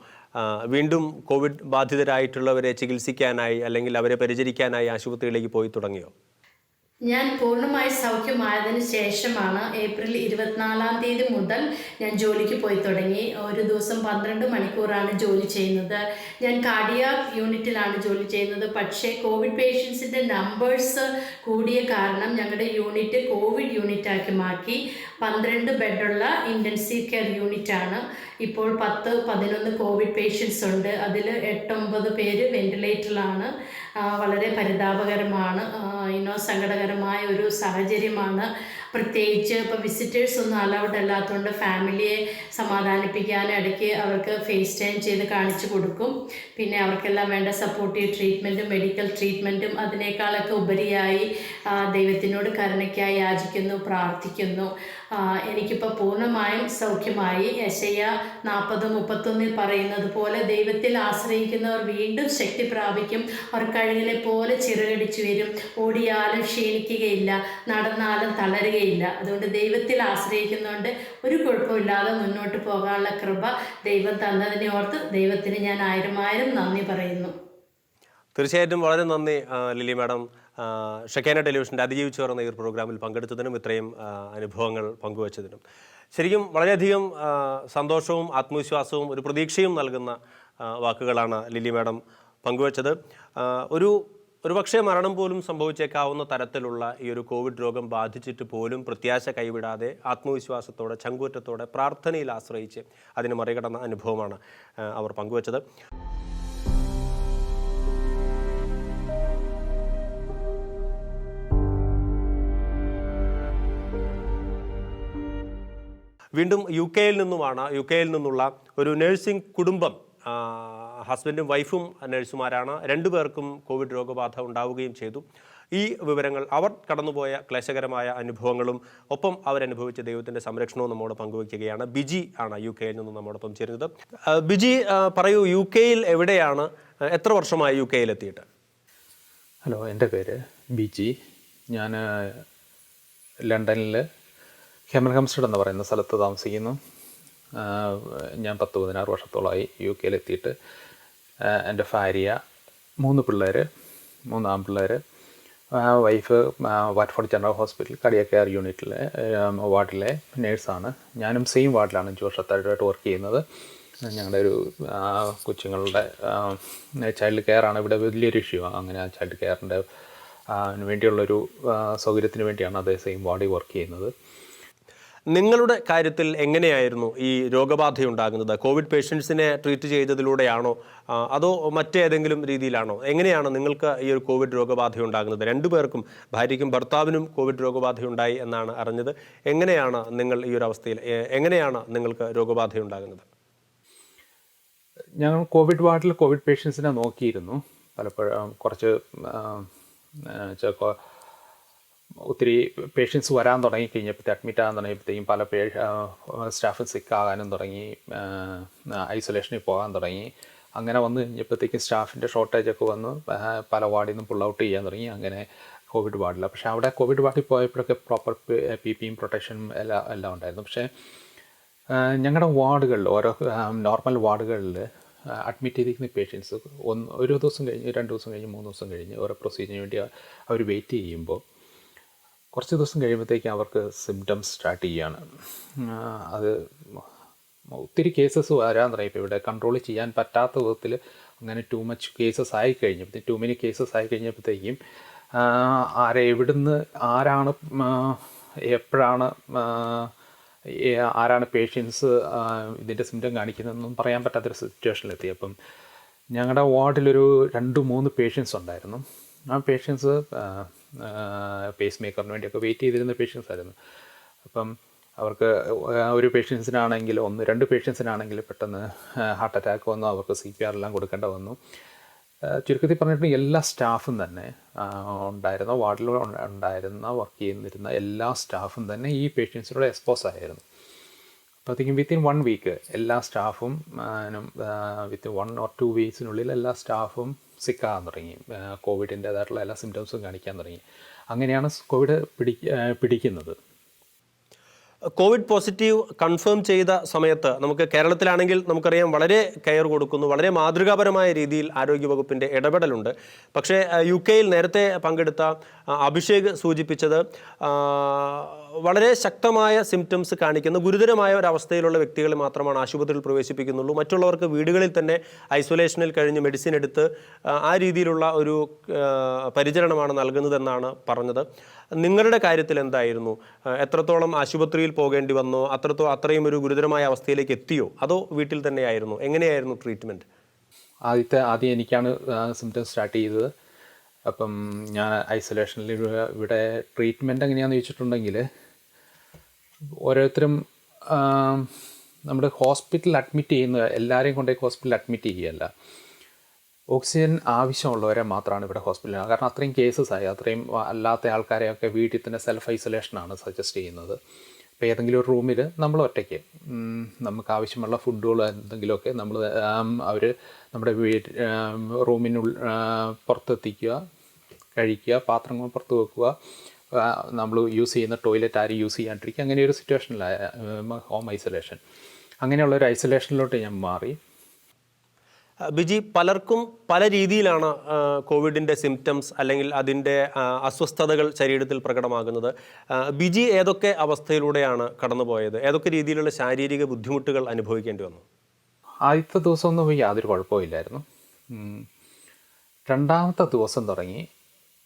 വീണ്ടും കോവിഡ് ബാധിതരായിട്ടുള്ളവരെ ചികിത്സിക്കാനായി അല്ലെങ്കിൽ അവരെ പരിചരിക്കാനായി ആശുപത്രിയിലേക്ക് പോയി തുടങ്ങിയോ? ഞാൻ പൂർണ്ണമായി സൗഖ്യമായതിന് ശേഷമാണ് ഏപ്രിൽ 24 മുതൽ ഞാൻ ജോലിക്ക് പോയി തുടങ്ങി. ഒരു ദിവസം 12 മണിക്കൂറാണ് ജോലി ചെയ്യുന്നത്. ഞാൻ കാർഡിയാക് യൂണിറ്റിലാണ് ജോലി ചെയ്യുന്നത്. പക്ഷേ കോവിഡ് പേഷ്യൻസിൻ്റെ നമ്പേഴ്സ് കൂടിയ കാരണം ഞങ്ങളുടെ യൂണിറ്റ് കോവിഡ് യൂണിറ്റാക്കി മാറ്റി. 12 ബെഡുള്ള ഇൻറ്റൻസീവ് കെയർ യൂണിറ്റാണ്. ഇപ്പോൾ 10-11 കോവിഡ് പേഷ്യൻസ് ഉണ്ട്. അതിൽ 8-9 പേര് വെന്റിലേറ്ററിലാണ്. വളരെ പരിതാപകരമാണ്, സങ്കടകരമായ ഒരു സാഹചര്യമാണ്. പ്രത്യേകിച്ച് ഇപ്പോൾ വിസിറ്റേഴ്സ് ഒന്നും അലൗഡ് അല്ലാത്തതുകൊണ്ട് ഫാമിലിയെ സമാധാനിപ്പിക്കാൻ ഇടയ്ക്ക് അവർക്ക് ഫേസ് ടൈം ചെയ്ത് കാണിച്ചു കൊടുക്കും. പിന്നെ അവർക്കെല്ലാം വേണ്ട സപ്പോർട്ടീവ് ട്രീറ്റ്മെൻറ്റും മെഡിക്കൽ ട്രീറ്റ്മെൻറ്റും അതിനേക്കാളൊക്കെ ഉപരിയായി ദൈവത്തിനോട് കരുണയ്ക്കായി യാചിക്കുന്നു, പ്രാർത്ഥിക്കുന്നു. എനിക്കിപ്പോൾ പൂർണ്ണമായും സൗഖ്യമായി. യെശയ്യാ 40:31 പറയുന്നത് പോലെ ദൈവത്തിൽ ആശ്രയിക്കുന്നവർ വീണ്ടും ശക്തി പ്രാപിക്കും. അവർ കഴുകിലെ പോലെ ചിറകടിച്ചു വരും. ഓടിയാലും ക്ഷീണിക്കുകയില്ല, നടന്നാലും തളരുകയില്ല. അതുകൊണ്ട് ദൈവത്തിൽ ആശ്രയിക്കുന്നതുകൊണ്ട് ഒരു കുഴപ്പമില്ലാതെ മുന്നോട്ട് പോകാനുള്ള കൃപ ദൈവം തന്നതിനെ ഓർത്ത് ദൈവത്തിന് ഞാൻ ആയിരം നന്ദി പറയുന്നു. തീർച്ചയായിട്ടും വളരെ നന്ദി ലിലി മാഡം. ഷെക്കേന ടെലിവിഷൻ്റെ അതിജീവിച്ചു പറയുന്ന ഈ ഒരു പ്രോഗ്രാമിൽ പങ്കെടുത്തതിനും ഇത്രയും അനുഭവങ്ങൾ പങ്കുവച്ചതിനും ശരിക്കും വളരെയധികം സന്തോഷവും ആത്മവിശ്വാസവും ഒരു പ്രതീക്ഷയും നൽകുന്ന വാക്കുകളാണ് ലിലി മാഡം പങ്കുവച്ചത്. ഒരു പക്ഷേ മരണം പോലും സംഭവിച്ചേക്കാവുന്ന തരത്തിലുള്ള ഈ ഒരു കോവിഡ് രോഗം ബാധിച്ചിട്ട് പോലും പ്രത്യാശ കൈവിടാതെ ആത്മവിശ്വാസത്തോടെ ചങ്കൂറ്റത്തോടെ പ്രാർത്ഥനയിൽ ആശ്രയിച്ച് അതിനെ മറികടന്ന അനുഭവമാണ് അവർ പങ്കുവച്ചത്. വീണ്ടും യു കെയിൽ നിന്നുള്ള ഒരു നഴ്സിംഗ് കുടുംബം, ഹസ്ബൻഡും വൈഫും നഴ്സുമാരാണ്. രണ്ടുപേർക്കും കോവിഡ് രോഗബാധ ഉണ്ടാവുകയും ചെയ്തു. ഈ വിവരങ്ങൾ, അവർ കടന്നുപോയ ക്ലേശകരമായ അനുഭവങ്ങളും ഒപ്പം അവരനുഭവിച്ച ദൈവത്തിൻ്റെ സംരക്ഷണവും നമ്മോട് പങ്കുവയ്ക്കുകയാണ്. ബിജി ആണ് യു കെയിൽ നിന്നും നമ്മോടൊപ്പം ചേരുന്നത്. ബിജി, പറയൂ, യു കെയിൽ എവിടെയാണ്, എത്ര വർഷമായി യു കെയിലെത്തിയിട്ട്? ഹലോ, എൻ്റെ പേര് ബിജി. ഞാൻ ലണ്ടനിൽ ഹെമൻഹംസ്റ്റഡ് എന്ന് പറയുന്ന സ്ഥലത്ത് താമസിക്കുന്നു. ഞാൻ 10-16 വർഷത്തോളമായി യു കെയിലെത്തിയിട്ട്. എൻ്റെ ഭാര്യ, 3 പിള്ളേർ, 3 ആൺപിള്ളേർ. Wife Watford general hospital cardiac care യൂണിറ്റിലെ വാർഡിലെ നേഴ്സാണ്. ഞാനും സെയിം വാർഡിലാണ് 5 വർഷത്തായിട്ട് വർക്ക് ചെയ്യുന്നത്. ഞങ്ങളുടെ ഒരു കൊച്ചുങ്ങളുടെ ചൈൽഡ് കെയറാണ് ഇവിടെ വലിയൊരു ഇഷ്യൂ. അങ്ങനെ ആ ചൈൽഡ് കെയറിൻ്റെ വേണ്ടിയുള്ളൊരു സൗകര്യത്തിന് വേണ്ടിയാണ് അതേ സെയിം വാർഡിൽ വർക്ക് ചെയ്യുന്നത്. നിങ്ങളുടെ കാര്യത്തിൽ എങ്ങനെയായിരുന്നു ഈ രോഗബാധയുണ്ടാകുന്നത്? കോവിഡ് പേഷ്യൻസിനെ ട്രീറ്റ് ചെയ്തതിലൂടെയാണോ അതോ മറ്റേതെങ്കിലും രീതിയിലാണോ? എങ്ങനെയാണ് നിങ്ങൾക്ക് ഈ ഒരു കോവിഡ് രോഗബാധയുണ്ടാകുന്നത്? രണ്ടുപേർക്കും, ഭാര്യയ്ക്കും ഭർത്താവിനും കോവിഡ് രോഗബാധയുണ്ടായി എന്നാണ് അറിഞ്ഞത്. എങ്ങനെയാണ് നിങ്ങൾ ഈ ഒരു അവസ്ഥയിൽ, എങ്ങനെയാണ് നിങ്ങൾക്ക് രോഗബാധയുണ്ടാകുന്നത്? ഞങ്ങൾ കോവിഡ് വാർഡിൽ കോവിഡ് പേഷ്യൻസിനെ നോക്കിയിരുന്നു. പലപ്പോഴും കുറച്ച് ഒത്തിരി പേഷ്യൻസ് വരാൻ തുടങ്ങിക്കഴിഞ്ഞപ്പോഴത്തെ, അഡ്മിറ്റ് ആകാൻ തുടങ്ങിയപ്പോഴത്തേക്കും പല സ്റ്റാഫ് സിക്കാകാനും തുടങ്ങി, ഐസൊലേഷനിൽ പോകാൻ തുടങ്ങി. അങ്ങനെ വന്നു കഴിഞ്ഞപ്പോഴത്തേക്കും സ്റ്റാഫിൻ്റെ ഷോർട്ടേജൊക്കെ വന്ന് പല വാർഡിൽ നിന്നും പുൾ ഔട്ട് ചെയ്യാൻ തുടങ്ങി. അങ്ങനെ കോവിഡ് വാർഡിൽ, പക്ഷേ അവിടെ കോവിഡ് വാർഡിൽ പോയപ്പോഴൊക്കെ പ്രോപ്പർ PPE പ്രൊട്ടക്ഷനും എല്ലാം ഉണ്ടായിരുന്നു. പക്ഷേ ഞങ്ങളുടെ വാർഡുകളിൽ, ഓരോ നോർമൽ വാർഡുകളിൽ അഡ്മിറ്റ് ചെയ്തിരിക്കുന്ന പേഷ്യൻസ് ഒരു ദിവസം കഴിഞ്ഞ്, 2 ദിവസം കഴിഞ്ഞ്, 3 ദിവസം കഴിഞ്ഞ് ഓരോ പ്രൊസീജിയറിന് വേണ്ടി അവർ വെയിറ്റ് ചെയ്യുമ്പോൾ കുറച്ച് ദിവസം കഴിയുമ്പോഴത്തേക്കും അവർക്ക് സിംറ്റംസ് സ്റ്റാർട്ട് ചെയ്യുകയാണ്. അത് ഒത്തിരി കേസസ് വരാൻ തുടങ്ങി. ഇപ്പോൾ ഇവിടെ കൺട്രോൾ ചെയ്യാൻ പറ്റാത്ത വിധത്തിൽ അങ്ങനെ ടു മച്ച് കേസസ് ആയിക്കഴിഞ്ഞപ്പോഴത്തേക്കും, ടു മെനി കേസസ് ആയിക്കഴിഞ്ഞപ്പോഴത്തേക്കും എവിടുന്ന് ആരാണ്, എപ്പോഴാണ്, ആരാണ് പേഷ്യൻസ് ഇതിൻ്റെ സിംറ്റം കാണിക്കുന്നതെന്നൊന്നും പറയാൻ പറ്റാത്തൊരു സിറ്റുവേഷനിലെത്തി. അപ്പം ഞങ്ങളുടെ വാർഡിലൊരു 2-3 പേഷ്യൻസ് ഉണ്ടായിരുന്നു. ആ പേഷ്യൻസ് പേസ് മേക്കറിന് വേണ്ടിയൊക്കെ വെയിറ്റ് ചെയ്തിരുന്ന പേഷ്യൻസ് ആയിരുന്നു. അപ്പം അവർക്ക് ഒരു പേഷ്യൻസിനാണെങ്കിൽ 1-2 പേഷ്യൻസിനാണെങ്കിൽ പെട്ടെന്ന് ഹാർട്ട് അറ്റാക്ക് വന്നു. അവർക്ക് CPR എല്ലാം കൊടുക്കേണ്ട വന്നു. ചുരുക്കത്തിൽ പറഞ്ഞിട്ടുണ്ടെങ്കിൽ എല്ലാ സ്റ്റാഫും തന്നെ ഉണ്ടായിരുന്ന, വാർഡിൽ ഉണ്ടായിരുന്ന, വർക്ക് ചെയ്യുന്നിരുന്ന എല്ലാ സ്റ്റാഫും തന്നെ ഈ പേഷ്യൻസിനോട് എക്സ്പോസ് ആയിരുന്നു. അപ്പോഴത്തേക്കും വിത്തിൻ 1 വീക്ക് എല്ലാ സ്റ്റാഫും, വിത്തിൻ 1 or 2 വീക്സിനുള്ളിൽ എല്ലാ സ്റ്റാഫും സിക്കാകാൻ തുടങ്ങി. കോവിഡിൻ്റേതായിട്ടുള്ള എല്ലാ സിംറ്റംസും കാണിക്കാൻ തുടങ്ങി. അങ്ങനെയാണ് കോവിഡ് പിടിക്കുന്നത്. കോവിഡ് പോസിറ്റീവ് കൺഫേം ചെയ്ത സമയത്ത് നമുക്ക് കേരളത്തിലാണെങ്കിൽ നമുക്കറിയാം വളരെ കെയർ കൊടുക്കുന്നു, വളരെ മാതൃകാപരമായ രീതിയിൽ ആരോഗ്യവകുപ്പിൻ്റെ ഇടപെടലുണ്ട്. പക്ഷേ യു കെയിൽ നേരത്തെ പങ്കെടുത്ത അഭിഷേക് സൂചിപ്പിച്ചത് വളരെ ശക്തമായ സിംറ്റംസ് കാണിക്കുന്ന ഗുരുതരമായ ഒരവസ്ഥയിലുള്ള വ്യക്തികളെ മാത്രമാണ് ആശുപത്രിയിൽ പ്രവേശിപ്പിക്കുന്നുള്ളൂ. മറ്റുള്ളവർക്ക് വീടുകളിൽ തന്നെ ഐസൊലേഷനിൽ കഴിഞ്ഞ് മെഡിസിൻ എടുത്ത് ആ രീതിയിലുള്ള ഒരു പരിചരണമാണ് നൽകുന്നതെന്നാണ് പറഞ്ഞത്. നിങ്ങളുടെ കാര്യത്തിൽ എന്തായിരുന്നു? എത്രത്തോളം ആശുപത്രിയിൽ പോകേണ്ടി വന്നോ? അത്രയും ഒരു ഗുരുതരമായ അവസ്ഥയിലേക്ക് എത്തിയോ? അതോ വീട്ടിൽ തന്നെയായിരുന്നു? എങ്ങനെയായിരുന്നു ട്രീറ്റ്മെൻറ്റ്? ആദ്യം എനിക്കാണ് സിംറ്റംസ് സ്റ്റാർട്ട് ചെയ്തത്. അപ്പം ഞാൻ ഐസൊലേഷനിൽ ഇവിടെ ട്രീറ്റ്മെൻറ്റ് എങ്ങനെയാണെന്ന് ചോദിച്ചിട്ടുണ്ടെങ്കിൽ ഓരോരുത്തരും നമ്മുടെ ഹോസ്പിറ്റലിൽ അഡ്മിറ്റ് ചെയ്യുന്ന എല്ലാവരെയും കൊണ്ടേ ഹോസ്പിറ്റലിൽ അഡ്മിറ്റ് ചെയ്യുകയല്ല. ഓക്സിജൻ ആവശ്യമുള്ളവരെ മാത്രമാണ് ഇവിടെ ഹോസ്പിറ്റലിൽ, കാരണം അത്രയും കേസസ് ആയി. അത്രയും അല്ലാത്ത ആൾക്കാരെയൊക്കെ വീട്ടിൽ തന്നെ സെൽഫ് ഐസൊലേഷനാണ് സജസ്റ്റ് ചെയ്യുന്നത്. ഇപ്പോൾ ഏതെങ്കിലും ഒരു റൂമിൽ നമ്മൾ ഒറ്റയ്ക്ക് നമുക്ക് ആവശ്യമുള്ള ഫുഡുകൾ എന്തെങ്കിലുമൊക്കെ നമ്മൾ അവർ നമ്മുടെ റൂമിനുള്ളിൽ പുറത്തെത്തിക്കുക, കഴിക്കുക, പാത്രങ്ങൾ പുറത്ത് വെക്കുക, നമ്മൾ യൂസ് ചെയ്യുന്ന ടോയ്ലറ്റ് ആരും യൂസ് ചെയ്യാണ്ടിരിക്കുക. അങ്ങനെ ഒരു സിറ്റുവേഷനിലായ ഹോം ഐസൊലേഷൻ. അങ്ങനെയുള്ളൊരു ഐസൊലേഷനിലോട്ട് ഞാൻ മാറി. ബിജി, പലർക്കും പല രീതിയിലാണ് കോവിഡിൻ്റെ സിംറ്റംസ് അല്ലെങ്കിൽ അതിൻ്റെ അസ്വസ്ഥതകൾ ശരീരത്തിൽ പ്രകടമാകുന്നത്. ബിജി ഏതൊക്കെ അവസ്ഥയിലൂടെയാണ് കടന്നുപോയത്? ഏതൊക്കെ രീതിയിലുള്ള ശാരീരിക ബുദ്ധിമുട്ടുകൾ അനുഭവിക്കേണ്ടി വന്നു? ആദ്യത്തെ ദിവസമൊന്നും യാതൊരു കുഴപ്പമില്ലായിരുന്നു. രണ്ടാമത്തെ ദിവസം തുടങ്ങി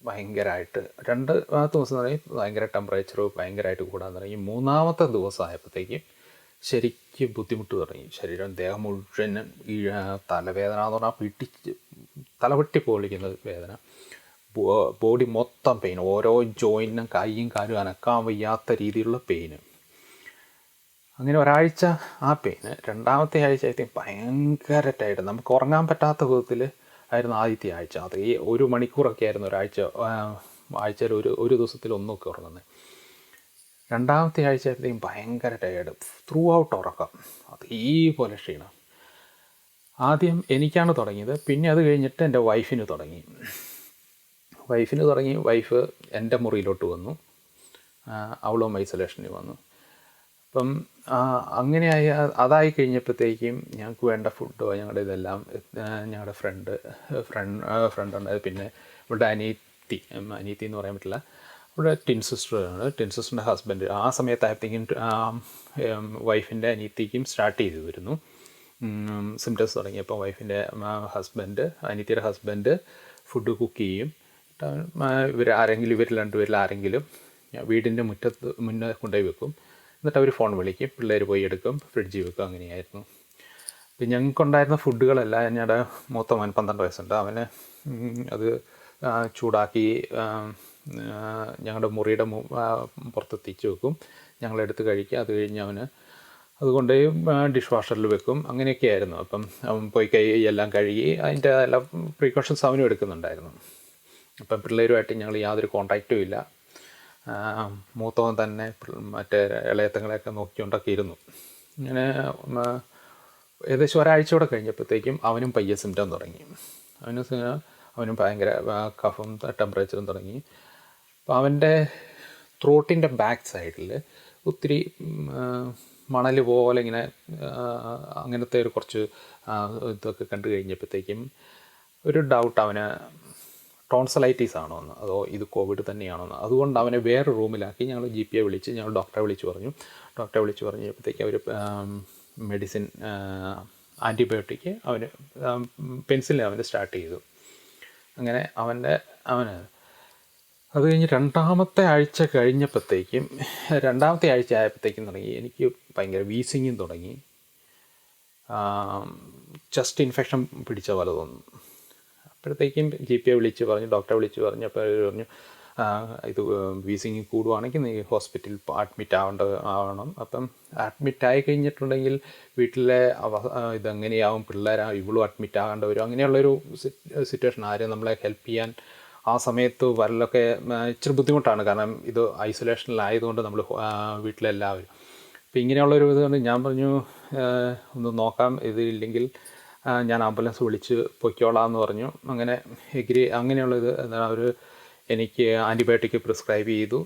ഭയങ്കരമായിട്ട്, രണ്ടാമത്തെ ദിവസം തുടങ്ങി ഭയങ്കര ടെമ്പറേച്ചർ ഭയങ്കരമായിട്ട് കൂടാൻ തുടങ്ങി. മൂന്നാമത്തെ ദിവസം ആയപ്പോഴത്തേക്കും ശരിക്കും ബുദ്ധിമുട്ട് തുടങ്ങി. ദേഹം മുഴുവനും ഈ തലവേദന എന്ന് പറഞ്ഞാൽ തലവെട്ടി പൊളിക്കുന്ന വേദന, ബോഡി മൊത്തം പെയിൻ, ഓരോ ജോയിൻറ്റിനും കൈയും കാലും അനക്കാൻ വയ്യാത്ത രീതിയിലുള്ള പെയിന്. അങ്ങനെ ഒരാഴ്ച ആ പെയിന്. രണ്ടാമത്തെ ആഴ്ച ഭയങ്കരമായിട്ട് നമുക്ക് ഉറങ്ങാൻ പറ്റാത്ത വിധത്തിൽ ആയിരുന്നു ആദ്യത്തെ ആഴ്ച. അത് ഈ 1 മണിക്കൂറൊക്കെ ആയിരുന്നു ആഴ്ചയിൽ ഒരു ദിവസത്തിൽ ഒന്നൊക്കെ ഉറങ്ങുന്നത്. രണ്ടാമത്തെ ആഴ്ചയപ്പോഴത്തേക്കും ഭയങ്കര ടയേർഡ്, ത്രൂ ഔട്ട് ഉറക്കം, അതേപോലെ ക്ഷീണം. ആദ്യം എനിക്കാണ് തുടങ്ങിയത്. പിന്നെ അത് കഴിഞ്ഞിട്ട് എൻ്റെ വൈഫിന് തുടങ്ങി. വൈഫ് എൻ്റെ മുറിയിലോട്ട് വന്നു, അവളും ഐസൊലേഷനിൽ വന്നു. അപ്പം അങ്ങനെയായി അതായി കഴിഞ്ഞപ്പോഴത്തേക്കും ഞങ്ങൾക്ക് വേണ്ട ഫുഡോ ഞങ്ങളുടെ ഇതെല്ലാം ഞങ്ങളുടെ ഫ്രണ്ടുണ്ടായത്. പിന്നെ ഇവിടെ അനിയത്തി എന്ന് പറയാൻ പറ്റില്ല, ഇവിടെ ടിൻ സിസ്റ്ററിൻ്റെ ഹസ്ബൻഡ്. ആ സമയത്തായപ്പോഴത്തേക്കും വൈഫിൻ്റെ അനിയത്തിക്കും സ്റ്റാർട്ട് ചെയ്തു വരുന്നു സിംറ്റംസ് തുടങ്ങിയപ്പോൾ. വൈഫിൻ്റെ അനിയത്തിയുടെ ഹസ്ബൻഡ് ഫുഡ് കുക്ക് ചെയ്യും. ഇവരിൽ രണ്ടുപേരിൽ ആരെങ്കിലും വീടിൻ്റെ മുന്നേ കൊണ്ടുപോയി വെക്കും. എന്നിട്ട് അവർ ഫോൺ വിളിക്കും, പിള്ളേർ പോയി എടുക്കും, ഫ്രിഡ്ജിൽ വെക്കും. അങ്ങനെയായിരുന്നു. പിന്നെ ഞങ്ങൾക്കുണ്ടായിരുന്ന ഫുഡുകളെല്ലാം, ഞങ്ങളുടെ മൂത്ത മോൻ 12 വയസ്സുണ്ട്, അവന് അത് ചൂടാക്കി ഞങ്ങളുടെ മുറിയുടെ പുറത്തെത്തിച്ച് വെക്കും, ഞങ്ങളെടുത്ത് കഴിക്കുക. അത് കഴിഞ്ഞ് അതുകൊണ്ട് ഡിഷ് വാഷറിൽ വെക്കും. അങ്ങനെയൊക്കെ ആയിരുന്നു. അപ്പം അവൻ പോയി കൈ എല്ലാം കഴുകി അതിൻ്റെ എല്ലാ പ്രീക്കോഷൻസ് അവനും എടുക്കുന്നുണ്ടായിരുന്നു. അപ്പം പിള്ളേരുമായിട്ട് ഞങ്ങൾ യാതൊരു കോണ്ടാക്റ്റും ഇല്ല. മൂത്തവൻ തന്നെ മറ്റേ ഇളയത്തങ്ങളെയൊക്കെ നോക്കിക്കൊണ്ടൊക്കെ ഇരുന്നു. ഇങ്ങനെ ഏകദേശം ഒരാഴ്ച കൂടെ കഴിഞ്ഞപ്പോഴത്തേക്കും അവനും പയ്യെ സിംറ്റം തുടങ്ങി. അവനും ഭയങ്കര കഫും ടെമ്പറേച്ചറും തുടങ്ങി. അപ്പോൾ അവൻ്റെ ത്രോട്ടിൻ്റെ ബാക്ക് സൈഡിൽ ഒത്തിരി മണൽ പോലെ ഇങ്ങനെ അങ്ങനത്തെ ഒരു കുറച്ച് ഇതൊക്കെ കണ്ടു കഴിഞ്ഞപ്പോഴത്തേക്കും ഒരു ഡൗട്ട് അവന് ടോൺസലൈറ്റീസ് ആണോ എന്ന്, അതോ ഇത് കോവിഡ് തന്നെയാണോ എന്ന്. അതുകൊണ്ട് അവനെ വേറെ റൂമിലാക്കി ഞങ്ങൾ GP വിളിച്ച് ഞങ്ങൾ ഡോക്ടറെ വിളിച്ച് പറഞ്ഞപ്പോഴത്തേക്ക് അവർ മെഡിസിൻ ആൻറ്റിബയോട്ടിക് പെൻസിലിൻ അവന് സ്റ്റാർട്ട് ചെയ്തു. അങ്ങനെ അവന് അത് കഴിഞ്ഞ് രണ്ടാമത്തെ ആഴ്ച ആയപ്പോഴത്തേക്കും തുടങ്ങി എനിക്ക് ഭയങ്കര വീസിങ്ങും തുടങ്ങി. ചെസ്റ്റ് ഇൻഫെക്ഷൻ പിടിച്ച പോലെ തോന്നും. അപ്പോഴത്തേക്കും GP ഡോക്ടറെ വിളിച്ച് പറഞ്ഞപ്പോൾ അവർ പറഞ്ഞു ഇത് വീസിങ് കൂടുവാണെങ്കിൽ നീ ഹോസ്പിറ്റലിൽ അഡ്മിറ്റ് ആവണം. അപ്പം അഡ്മിറ്റായി കഴിഞ്ഞിട്ടുണ്ടെങ്കിൽ വീട്ടിലെ ഇതെങ്ങനെയാവും, ഇവളും അഡ്മിറ്റ് ആകേണ്ടി വരും. അങ്ങനെയുള്ളൊരു സിറ്റുവേഷൻ. ആരും നമ്മളെ ഹെൽപ്പ് ചെയ്യാൻ ആ സമയത്ത് വരലൊക്കെ ഇച്ചിരി ബുദ്ധിമുട്ടാണ്. കാരണം ഇത് ഐസൊലേഷനിലായതുകൊണ്ട് നമ്മൾ വീട്ടിലെല്ലാവരും. അപ്പോൾ ഇങ്ങനെയുള്ളൊരു ഇതുകൊണ്ട് ഞാൻ പറഞ്ഞു ഒന്ന് നോക്കാം, ഇതില്ലെങ്കിൽ ഞാൻ ആംബുലൻസ് വിളിച്ച് പൊയ്ക്കോളാം എന്ന് പറഞ്ഞു. അങ്ങനെ അങ്ങനെയുള്ളത് എന്താണ്, അവർ എനിക്ക് ആൻറ്റിബയോട്ടിക് പ്രിസ്ക്രൈബ് ചെയ്തു.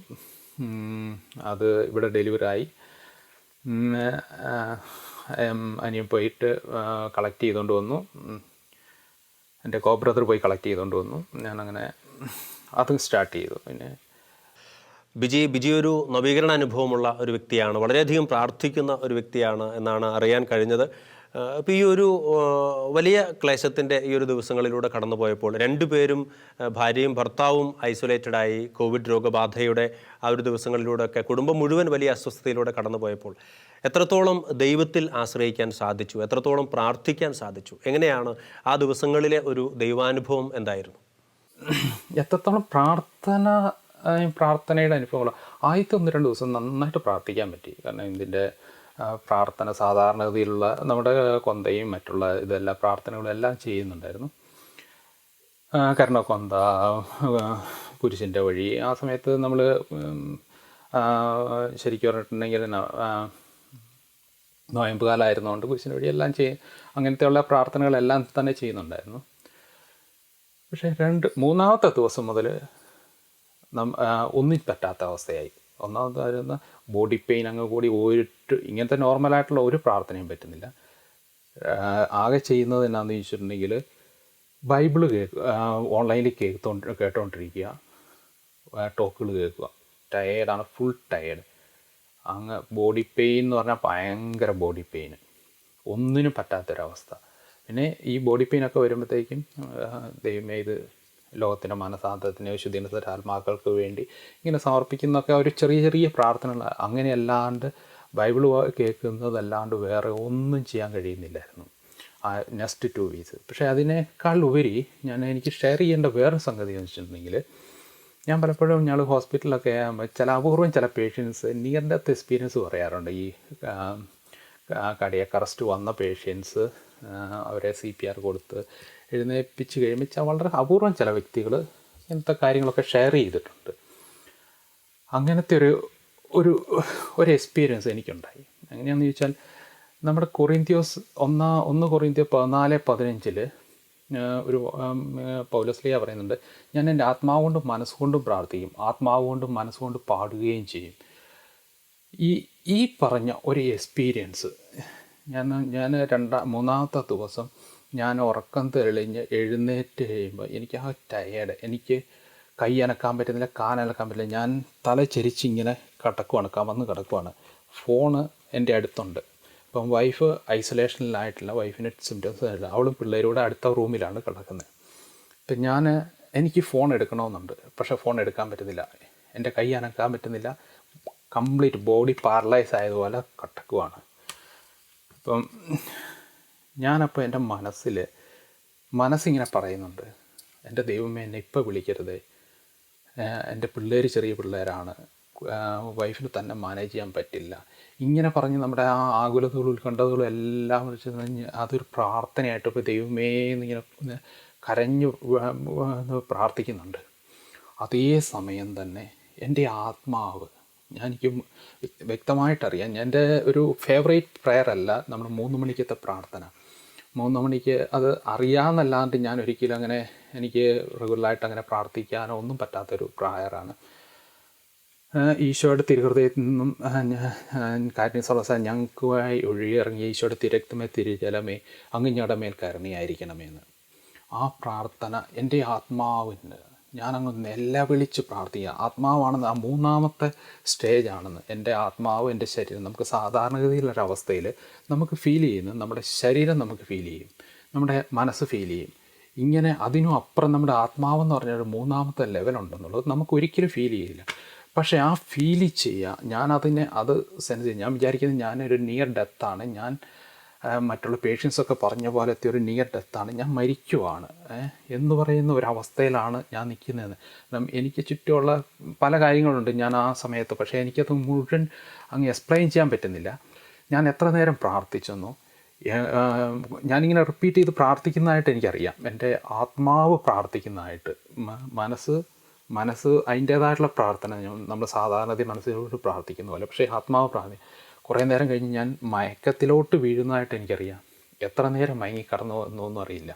അത് ഇവിടെ ഡെലിവറായി. അനിയൻ പോയിട്ട് കളക്ട് ചെയ്തുകൊണ്ട് വന്നു. എൻ്റെ ബ്രദർ പോയി കളക്ട് ചെയ്തുകൊണ്ട് വന്നു. ഞാനങ്ങനെ അതും സ്റ്റാർട്ട് ചെയ്തു. പിന്നെ ബിജി ഒരു നവീകരണ അനുഭവമുള്ള ഒരു വ്യക്തിയാണ്, വളരെയധികം പ്രാർത്ഥിക്കുന്ന ഒരു വ്യക്തിയാണ് എന്നാണ് അറിയാൻ കഴിഞ്ഞത്. ഇപ്പോൾ ഈ ഒരു വലിയ ക്ലേശത്തിൻ്റെ ഈ ഒരു ദിവസങ്ങളിലൂടെ കടന്നു പോയപ്പോൾ രണ്ടുപേരും, ഭാര്യയും ഭർത്താവും ഐസൊലേറ്റഡായി കോവിഡ് രോഗബാധയുടെ ആ ഒരു ദിവസങ്ങളിലൂടെയൊക്കെ കുടുംബം മുഴുവൻ വലിയ അസ്വസ്ഥതയിലൂടെ കടന്നു പോയപ്പോൾ എത്രത്തോളം ദൈവത്തിൽ ആശ്രയിക്കാൻ സാധിച്ചു, എത്രത്തോളം പ്രാർത്ഥിക്കാൻ സാധിച്ചു? എങ്ങനെയാണ് ആ ദിവസങ്ങളിലെ ഒരു ദൈവാനുഭവം എന്തായിരുന്നു? എത്രത്തോളം പ്രാർത്ഥനയുടെ അനുഭവങ്ങൾ ആദ്യത്തെ 1-2 ദിവസം നന്നായിട്ട് പ്രാർത്ഥിക്കാൻ പറ്റി. കാരണം ഇതിൻ്റെ പ്രാർത്ഥന സാധാരണഗതിയിലുള്ള നമ്മുടെ കൊന്തയും മറ്റുള്ള ഇതെല്ലാം പ്രാർത്ഥനകളും എല്ലാം ചെയ്യുന്നുണ്ടായിരുന്നു. കർണക്കൊന്ത, കുരിശിൻ്റെ വഴി, ആ സമയത്ത് നമ്മൾ ശരിക്കും പറഞ്ഞിട്ടുണ്ടെങ്കിൽ നോയമ്പ് കാലമായിരുന്നുകൊണ്ട് കുരിശിൻ്റെ വഴി എല്ലാം അങ്ങനത്തെയുള്ള പ്രാർത്ഥനകളെല്ലാം തന്നെ ചെയ്യുന്നുണ്ടായിരുന്നു. പക്ഷേ 3-ാമത്തെ ദിവസം മുതൽ ഒന്നും പറ്റാത്ത അവസ്ഥയായി. ഒന്നാമതായിരുന്ന ബോഡി പെയിൻ അങ്ങ് കൂടി ഇങ്ങനത്തെ നോർമലായിട്ടുള്ള ഒരു പ്രാർത്ഥനയും പറ്റുന്നില്ല. ആകെ ചെയ്യുന്നത് എന്നാന്ന് ചോദിച്ചിട്ടുണ്ടെങ്കിൽ ബൈബിള് ഓൺലൈനിൽ കേട്ടോണ്ടിരിക്കുക, ടോക്കുകൾ കേൾക്കുക. ടയേർഡാണ്, ഫുൾ ടയേർഡ്. അങ്ങ് ബോഡി പെയിൻ എന്ന് പറഞ്ഞാൽ ഭയങ്കര ബോഡി പെയിൻ, ഒന്നിനും പറ്റാത്തൊരവസ്ഥ. പിന്നെ ഈ ബോഡി പെയിനൊക്കെ വരുമ്പോഴത്തേക്കും ദൈവമേ ഇത് ലോകത്തിൻ്റെ മനസാന്തരത്തിന് ശുദ്ധീകരണത്തിന് ആത്മാക്കൾക്ക് വേണ്ടി ഇങ്ങനെ സമർപ്പിക്കുന്നതൊക്കെ ഒരു ചെറിയ ചെറിയ പ്രാർത്ഥനകൾ. അങ്ങനെയല്ലാണ്ട് ബൈബിൾ കേൾക്കുന്നതല്ലാണ്ട് വേറെ ഒന്നും ചെയ്യാൻ കഴിയുന്നില്ലായിരുന്നു നെക്സ്റ്റ് 2 വീക്സ്. പക്ഷേ അതിനേക്കാൾ ഉപരി എനിക്ക് ഷെയർ ചെയ്യേണ്ട വേറെ സംഗതി എന്ന് വെച്ചിട്ടുണ്ടെങ്കിൽ, ഞാൻ പലപ്പോഴും ഞങ്ങൾ ഹോസ്പിറ്റലിലൊക്കെ അപൂർവം ചില പേഷ്യൻസ് നിയർ ഡെത്ത് എക്സ്പീരിയൻസ് പറയാറുണ്ട്. ഈ കാർഡിയാക് അറസ്റ്റ് വന്ന പേഷ്യൻസ് അവരെ CPR കൊടുത്ത് എഴുന്നേൽപ്പിച്ച് കഴിയുമ്പോൾ വളരെ അപൂർവം ചില വ്യക്തികൾ ഇങ്ങനത്തെ കാര്യങ്ങളൊക്കെ ഷെയർ ചെയ്തിട്ടുണ്ട്. അങ്ങനത്തെ ഒരു എക്സ്പീരിയൻസ് എനിക്കുണ്ടായി. എങ്ങനെയാണെന്ന് ചോദിച്ചാൽ, നമ്മുടെ കൊറിന്ത്യസ് 1 കൊറിന്ത്യർ 14:15 ഒരു പൗലോസ്ലീഹ പറയുന്നുണ്ട്, ഞാൻ എൻ്റെ ആത്മാവ് കൊണ്ടും മനസ്സുകൊണ്ടും പ്രാർത്ഥിക്കും, ആത്മാവ് കൊണ്ടും മനസ്സുകൊണ്ടും പാടുകയും ചെയ്യും. ഈ പറഞ്ഞ ഒരു എക്സ്പീരിയൻസ് ഞാൻ 3-ാമത്തെ ദിവസം ഞാൻ ഉറക്കം തെളിഞ്ഞ് എഴുന്നേറ്റ് കഴിയുമ്പോൾ എനിക്ക് ആ ടയേർഡ്, എനിക്ക് കൈ അനക്കാൻ പറ്റുന്നില്ല, കാനനക്കാൻ പറ്റില്ല. ഞാൻ തല ചരിച്ചിങ്ങനെ കമന്ന് കിടക്കുവാണ്. ഫോണ് എൻ്റെ അടുത്തുണ്ട്. ഇപ്പം വൈഫ് ഐസൊലേഷനിലായിട്ടില്ല, വൈഫിന് സിംറ്റംസ് ആയിട്ടില്ല, അവളും പിള്ളേരോട് അടുത്ത റൂമിലാണ് കിടക്കുന്നത്. ഇപ്പം എനിക്ക് ഫോൺ എടുക്കണമെന്നുണ്ട്, പക്ഷേ ഫോൺ എടുക്കാൻ പറ്റുന്നില്ല, എൻ്റെ കൈ അനക്കാൻ പറ്റുന്നില്ല, കംപ്ലീറ്റ് ബോഡി പാരലൈസ് ആയതുപോലെ കിടക്കുവാണ്. അപ്പം ഞാനപ്പോൾ എൻ്റെ മനസ്സിങ്ങനെ പറയുന്നുണ്ട്, എൻ്റെ ദൈവമേ എന്നെ ഇപ്പോൾ വിളിക്കരുത്, എൻ്റെ പിള്ളേർ ചെറിയ പിള്ളേരാണ്, വൈഫിന് തന്നെ മാനേജ് ചെയ്യാൻ പറ്റില്ല. ഇങ്ങനെ പറഞ്ഞ് നമ്മുടെ ആ ആകുലതകളും ഉത്കണ്ഠതകളും എല്ലാം വെച്ച് അതൊരു പ്രാർത്ഥനയായിട്ട് ഇപ്പോൾ ദൈവമേ എന്നിങ്ങനെ കരഞ്ഞു പ്രാർത്ഥിക്കുന്നുണ്ട്. അതേ സമയം തന്നെ എൻ്റെ ആത്മാവ്, എനിക്ക് വ്യക്തമായിട്ടറിയാം, എൻ്റെ ഒരു ഫേവറേറ്റ് പ്രയർ അല്ല നമ്മുടെ 3 മണിക്കത്തെ പ്രാർത്ഥന. 3 മണിക്ക് അത് അറിയാമെന്നല്ലാണ്ട് ഞാൻ ഒരിക്കലും അങ്ങനെ എനിക്ക് റെഗുലറായിട്ട് അങ്ങനെ പ്രാർത്ഥിക്കാനോ ഒന്നും പറ്റാത്തൊരു പ്രായറാണ്. ഈശോയുടെ തിരുഹൃദയത്തിൽ നിന്നും കാരുണ്യസർവ്വസ ഞങ്ങൾക്കുമായി ഒഴുകിയിറങ്ങിയ ഈശോയുടെ തിരക്തമേ തിരുജലമേ അങ്ങ് ഞങ്ങളുടെ മേൽ കരുണയായിരിക്കണമെന്ന്. ആ പ്രാർത്ഥന എൻ്റെ ആത്മാവിന് ഞാനങ്ങ് നിലവിളിച്ച് പ്രാർത്ഥിക്കുക. ആത്മാവാണെന്ന് ആ 3-ാമത്തെ സ്റ്റേജാണെന്ന്. എൻ്റെ ആത്മാവ് എൻ്റെ ശരീരം നമുക്ക് സാധാരണഗതിയിലൊരവസ്ഥയിൽ നമുക്ക് ഫീൽ ചെയ്യുന്നു, നമ്മുടെ ശരീരം നമുക്ക് ഫീൽ ചെയ്യും, നമ്മുടെ മനസ്സ് ഫീൽ ചെയ്യും. ഇങ്ങനെ അതിനും അപ്പുറം നമ്മുടെ ആത്മാവെന്ന് പറഞ്ഞൊരു 3-ാമത്തെ ലെവലുണ്ടെന്നുള്ളത് നമുക്ക് ഒരിക്കലും ഫീൽ ചെയ്യില്ല. പക്ഷേ ആ ഫീൽ ചെയ്യുക, അത് സെൻസ് ചെയ്യും. ഞാൻ വിചാരിക്കുന്നത് ഞാനൊരു നിയർ ഡെത്താണ്, ഞാൻ മറ്റുള്ള പേഷ്യൻസൊക്കെ പറഞ്ഞ പോലത്തെ ഒരു നിയർ ഡെത്താണ്, ഞാൻ മരിക്കുവാണ് എന്ന് പറയുന്ന ഒരവസ്ഥയിലാണ് ഞാൻ നിൽക്കുന്നത്. എനിക്ക് ചുറ്റുമുള്ള പല കാര്യങ്ങളുണ്ട് ഞാൻ ആ സമയത്ത്, പക്ഷേ എനിക്കത് മുഴുവൻ അങ്ങ് എക്സ്പ്ലെയിൻ ചെയ്യാൻ പറ്റുന്നില്ല. ഞാൻ എത്ര നേരം പ്രാർത്ഥിച്ചെന്നോ, ഞാനിങ്ങനെ റിപ്പീറ്റ് ചെയ്ത് പ്രാർത്ഥിക്കുന്നതായിട്ട് എനിക്കറിയാം. എൻ്റെ ആത്മാവ് പ്രാർത്ഥിക്കുന്നതായിട്ട്, മനസ്സ് അതിൻ്റേതായിട്ടുള്ള പ്രാർത്ഥന നമ്മൾ സാധാരണ മനസ്സിലോട്ട് പ്രാർത്ഥിക്കുന്ന പോലെ, പക്ഷേ ആത്മാവ് കുറേ നേരം കഴിഞ്ഞ് ഞാൻ മയക്കത്തിലോട്ട് വീഴുന്നതായിട്ട് എനിക്കറിയാം. എത്ര നേരം മയങ്ങി കടന്നു വന്നൊന്നും അറിയില്ല.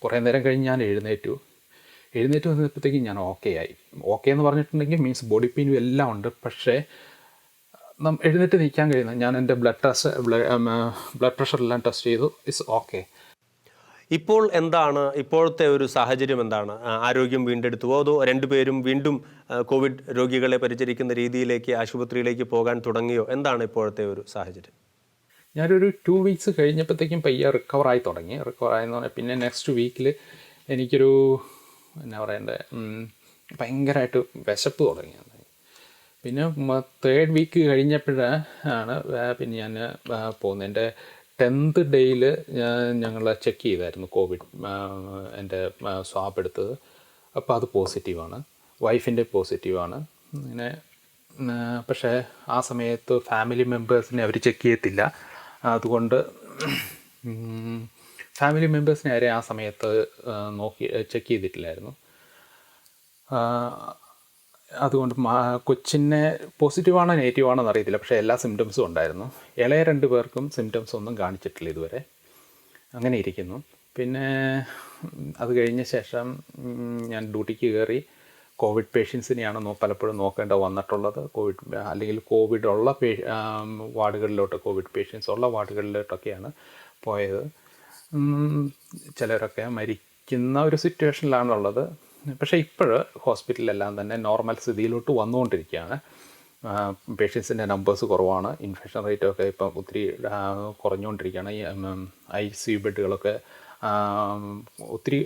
കുറേ നേരം കഴിഞ്ഞ് ഞാൻ എഴുന്നേറ്റ് വന്നപ്പോഴത്തേക്കും ഞാൻ ഓക്കെ ആയി. ഓക്കെ എന്ന് പറഞ്ഞിട്ടുണ്ടെങ്കിൽ മീൻസ് ബോഡി പെയിനും എല്ലാം ഉണ്ട്, പക്ഷേ എഴുന്നേറ്റ് നിൽക്കാൻ കഴിയുന്ന. ഞാൻ എൻ്റെ ബ്ലഡ് പ്രഷറെല്ലാം ടെസ്റ്റ് ചെയ്തു, ഇറ്റ്സ് ഓക്കെ. ഇപ്പോൾ എന്താണ് ഇപ്പോഴത്തെ ഒരു സാഹചര്യം? എന്താണ്? ആരോഗ്യം വീണ്ടെടുത്തുവോ, അതോ രണ്ടുപേരും വീണ്ടും കോവിഡ് രോഗികളെ പരിചരിക്കുന്ന രീതിയിലേക്ക് ആശുപത്രിയിലേക്ക് പോകാൻ തുടങ്ങിയോ? എന്താണ് ഇപ്പോഴത്തെ ഒരു സാഹചര്യം? ഞാനൊരു 2 വീക്സ് കഴിഞ്ഞപ്പോഴത്തേക്കും പയ്യെ റിക്കവറായി എന്ന് പറഞ്ഞാൽ പിന്നെ നെക്സ്റ്റ് വീക്കിൽ എനിക്കൊരു എന്നാ പറയണ്ടേ, ഭയങ്കരമായിട്ട് വിശപ്പ് തുടങ്ങി. പിന്നെ 3rd വീക്ക് കഴിഞ്ഞപ്പോഴാണ് പിന്നെ ഞാൻ പോകുന്നത്. എൻ്റെ 10th ഡേയിൽ ഞങ്ങൾ ചെക്ക് ചെയ്തായിരുന്നു കോവിഡ്, എൻ്റെ സ്വാബ് എടുത്തത്. അപ്പോൾ അത് പോസിറ്റീവാണ്, വൈഫിൻ്റെ പോസിറ്റീവാണ്. അങ്ങനെ പക്ഷേ ആ സമയത്ത് ഫാമിലി മെമ്പേഴ്സിനെ അവർ ചെക്ക് ചെയ്യത്തില്ല. അതുകൊണ്ട് ഫാമിലി മെമ്പേഴ്സിനെ ആരെ ആ സമയത്ത് ചെക്ക് ചെയ്തിട്ടില്ലായിരുന്നു. അതുകൊണ്ട് കൊച്ചിനെ പോസിറ്റീവാണോ നെഗറ്റീവാണോ എന്നറിയത്തില്ല, പക്ഷേ എല്ലാ സിംറ്റംസും ഉണ്ടായിരുന്നു. ഇളയ 2 പേർക്കും സിംറ്റംസ് ഒന്നും കാണിച്ചിട്ടില്ല ഇതുവരെ. അങ്ങനെ ഇരിക്കുന്നു. പിന്നെ അത് കഴിഞ്ഞ ശേഷം ഞാൻ ഡ്യൂട്ടിക്ക് കയറി. കോവിഡ് പേഷ്യൻസിനെയാണ് പലപ്പോഴും നോക്കേണ്ട വന്നിട്ടുള്ളത്. അല്ലെങ്കിൽ കോവിഡ് ഉള്ള വാർഡുകളിലോട്ട്, കോവിഡ് പേഷ്യൻസ് ഉള്ള വാർഡുകളിലോട്ടൊക്കെയാണ് പോയത്. ചിലരൊക്കെ മരിക്കുന്ന ഒരു സിറ്റുവേഷനിലാണുള്ളത്. പക്ഷേ ഇപ്പോൾ ഹോസ്പിറ്റലിലെല്ലാം തന്നെ നോർമൽ സ്ഥിതിയിലോട്ട് വന്നുകൊണ്ടിരിക്കുകയാണ്. പേഷ്യൻസിൻ്റെ നമ്പേഴ്സ് കുറവാണ്. ഇൻഫെക്ഷൻ റേറ്റൊക്കെ ഇപ്പം ഒത്തിരി കുറഞ്ഞുകൊണ്ടിരിക്കുകയാണ്. ICU ബെഡുകളൊക്കെ ഒത്തിരി